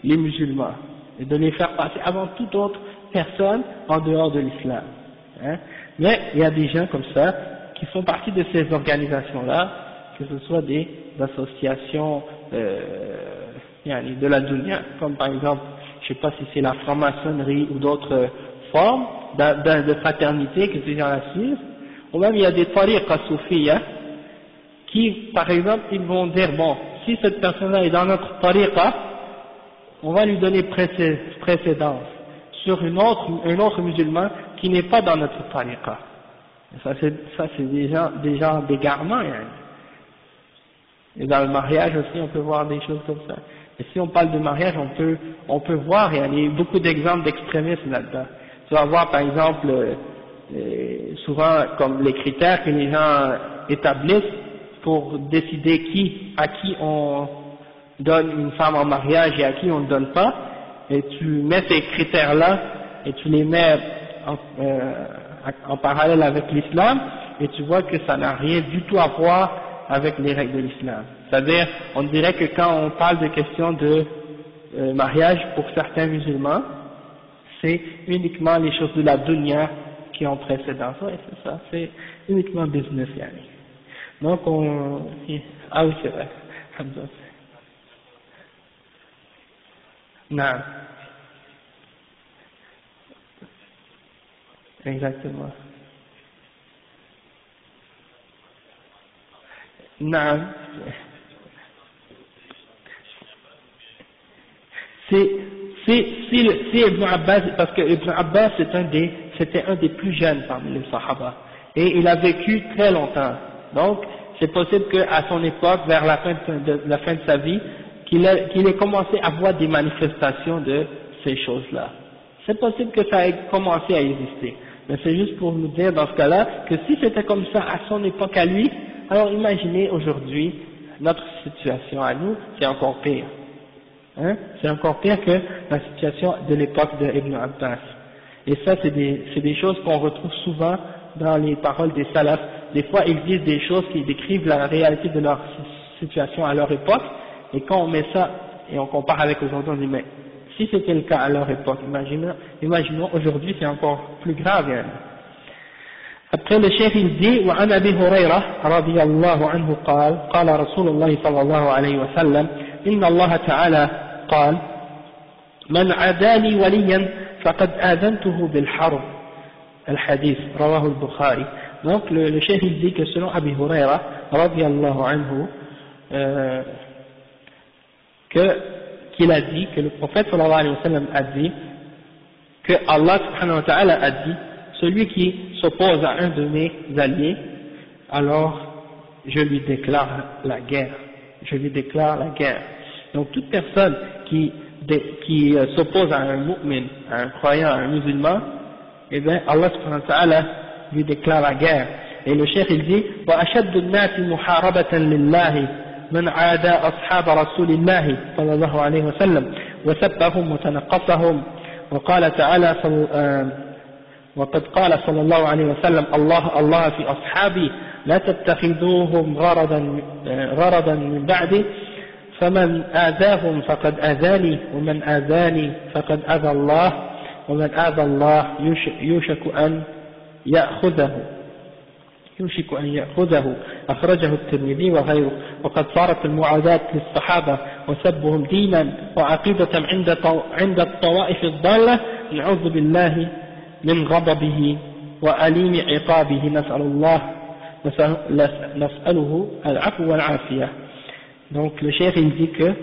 Speaker 1: les musulmans et de les faire passer avant toute autre personne en dehors de l'islam. Hein? Mais il y a des gens comme ça qui font partie de ces organisations-là, que ce soit des associations de la dunya, comme par exemple, je ne sais pas si c'est la franc-maçonnerie ou d'autres formes de fraternité que ces gens-là suivent, ou même il y a des tariqa soufiyya qui, par exemple, ils vont dire, bon, si cette personne-là est dans notre tariqa, on va lui donner précédence sur un autre musulman qui n'est pas dans notre tariqa. Ça c'est des gens d'égarement. Et dans le mariage aussi, on peut voir des choses comme ça. Et si on parle de mariage, on peut voir, il y a beaucoup d'exemples d'extrémisme là-dedans. Tu vas voir par exemple, souvent comme les critères que les gens établissent pour décider à qui on donne une femme en mariage et à qui on ne donne pas, et tu mets ces critères-là et tu les mets en parallèle avec l'islam, et tu vois que ça n'a rien du tout à voir avec les règles de l'islam. C'est-à-dire, on dirait que quand on parle de questions de mariage pour certains musulmans, c'est uniquement les choses de la dunya qui ont précédence. Ouais, c'est ça, c'est uniquement business, yani. Donc ah oui c'est vrai. Non. Exactement. Non. C'est Ibn Abbas, parce que Ibn Abbas c'était un des plus jeunes parmi les Sahaba. Et il a vécu très longtemps. Donc, c'est possible qu'à son époque, vers la fin de sa vie, qu'il ait commencé à voir des manifestations de ces choses-là. C'est possible que ça ait commencé à exister. Mais c'est juste pour nous dire dans ce cas-là que si c'était comme ça à son époque à lui, alors imaginez aujourd'hui notre situation à nous, c'est encore pire. Hein? C'est encore pire que la situation de l'époque de Ibn Abbas. Et ça, c'est des choses qu'on retrouve souvent dans les paroles des salafs. Des fois, ils disent des choses qui décrivent la réalité de leur situation à leur époque, et quand on met ça et on compare avec aujourd'hui, on dit mais si c'était le cas à leur époque, imaginons aujourd'hui c'est encore plus grave. Hein. Après le cheikh il dit وعن أبي هريرة رضي الله عنه قال رسول الله صلى الله عليه وسلم إن الله تعالى قال من عادى لي وليا فقد آذنته بالحرب الحديث رواه البخاري. Donc le cheikh il dit que selon Abi Huraira رضي الله عنه qu'il a dit, que le prophète sallallahu alayhi wa sallam a dit, que Allah subhanahu wa ta'ala a dit, celui qui s'oppose à un de mes alliés, alors je lui déclare la guerre. Je lui déclare la guerre. Donc toute personne qui s'oppose à un mu'min, à un croyant, à un musulman, eh bien Allah subhanahu wa ta'ala lui déclare la guerre. Et le cheikh il dit, وَأَشَدُّ النَّاسِ مُحَارَبَةً لِلَّهِ من عادى أصحاب رسول الله صلى الله عليه وسلم وسبهم وتنقصهم وقال تعالى وقد قال صلى الله عليه وسلم الله في أصحابي لا تتخذوهم غرضا من بعدي فمن آذاهم فقد آذاني ومن آذاني فقد آذى الله ومن آذى الله يوشك أن يأخذه أخرجه الترمذي وغيره. وقد صارت المعاداة للصحابة وسبهم دينا وعقيدة عند الطوائف الضالة نعوذ بالله من غضبه وأليم عقابه نسأله العفو والعافية. Donc le cheikh il dit que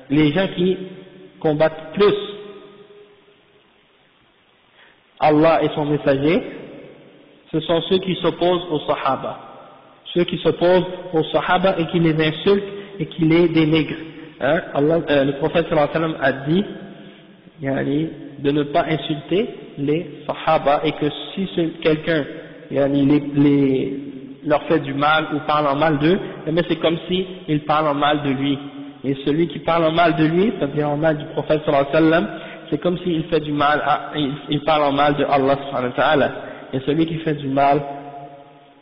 Speaker 1: les gens qui combattent plus Allah et son messager, ce sont ceux qui s'opposent aux Sahaba. Ceux qui s'opposent aux Sahaba et qui les insultent et qui les dénigrent. Hein? Le prophète sallallahu alayhi wa sallam a dit de ne pas insulter les Sahaba et que si quelqu'un leur fait du mal ou parle en mal d'eux, mais c'est comme s'il parle en mal de lui. Et celui qui parle en mal de lui, c'est-à-dire en mal du prophète sallallahu alayhi wa sallam, c'est comme s'il fait du mal, il parle en mal de Allah subhanahu wa ta'ala. Et celui qui fait du mal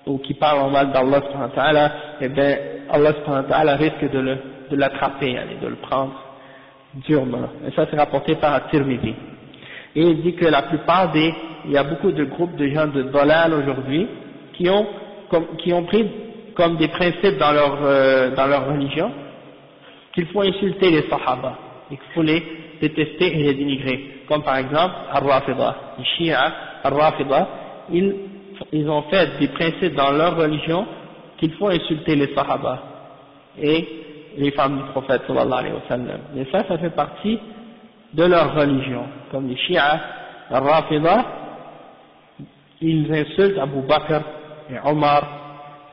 Speaker 1: ou qui parle en mal d'Allah subhanahu wa ta'ala, eh bien Allah subhanahu wa ta'ala risque de l'attraper, de le prendre durement. Et ça c'est rapporté par At-Tirmidhi. Et il dit que la plupart il y a beaucoup de groupes de gens de Dalal aujourd'hui qui ont pris comme des principes dans leur religion qu'il faut insulter les Sahaba et qu'il faut les détester et les dénigrer. Comme par exemple Ar-Rafida, les Shia, Ar-Rafida, ils ont fait des principes dans leur religion qu'il faut insulter les Sahaba et les femmes du prophète sallallahu alayhi wa sallam. Et ça fait partie de leur religion. Comme les Shia, Ar-Rafida, ils insultent Abu Bakr et Omar,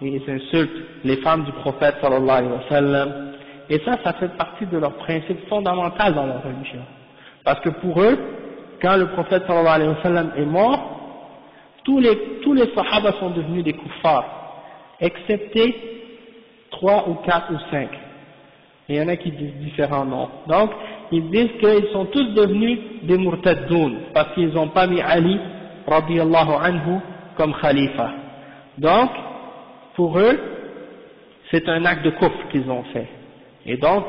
Speaker 1: et ils insultent les femmes du prophète sallallahu alayhi wa sallam. Et ça fait partie de leur principe fondamental dans leur religion. Parce que pour eux, quand le prophète sallallahu alayhi wa sallam est mort, tous les Sahaba sont devenus des kuffars, excepté 3 ou 4 ou 5. Et il y en a qui disent différents noms. Donc, ils disent qu'ils sont tous devenus des murtaddoun, parce qu'ils n'ont pas mis Ali, radiyallahu anhu, comme khalifa. Donc, pour eux, c'est un acte de kufr qu'ils ont fait. Et donc,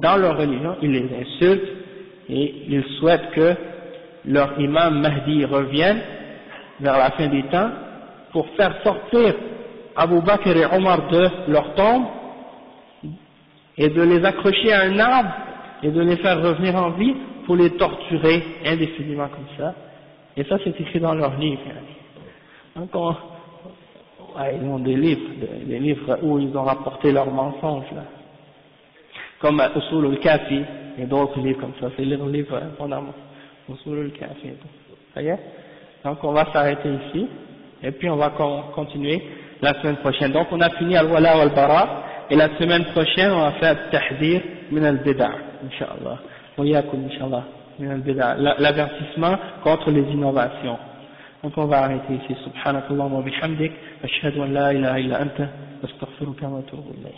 Speaker 1: dans leur religion, ils les insultent, et ils souhaitent que leur imam Mahdi revienne vers la fin des temps pour faire sortir Abu Bakr et Omar de leur tombe et de les accrocher à un arbre et de les faire revenir en vie pour les torturer indéfiniment comme ça. Et ça c'est écrit dans leurs livres. Donc ils ont des livres où ils ont rapporté leurs mensonges là. Comme Usul al-Kafi et d'autres livres comme ça, c'est leurs livres fondamentaux. Usul al-Kafi et tout. Voyez? Donc on va s'arrêter ici et puis on va continuer la semaine prochaine. Donc on a fini al-Wala wal-Bara et la semaine prochaine on va faire Tahdir min al-Bid'a, Inch'Allah. Wayakum Inch'Allah, min al-Bid'a, l'avertissement contre les innovations. Donc on va arrêter ici. Subhanakallahumma wa bihamdik, ashhadu an la ilaha illa anta, astaghfiruka wa atubu ilayk.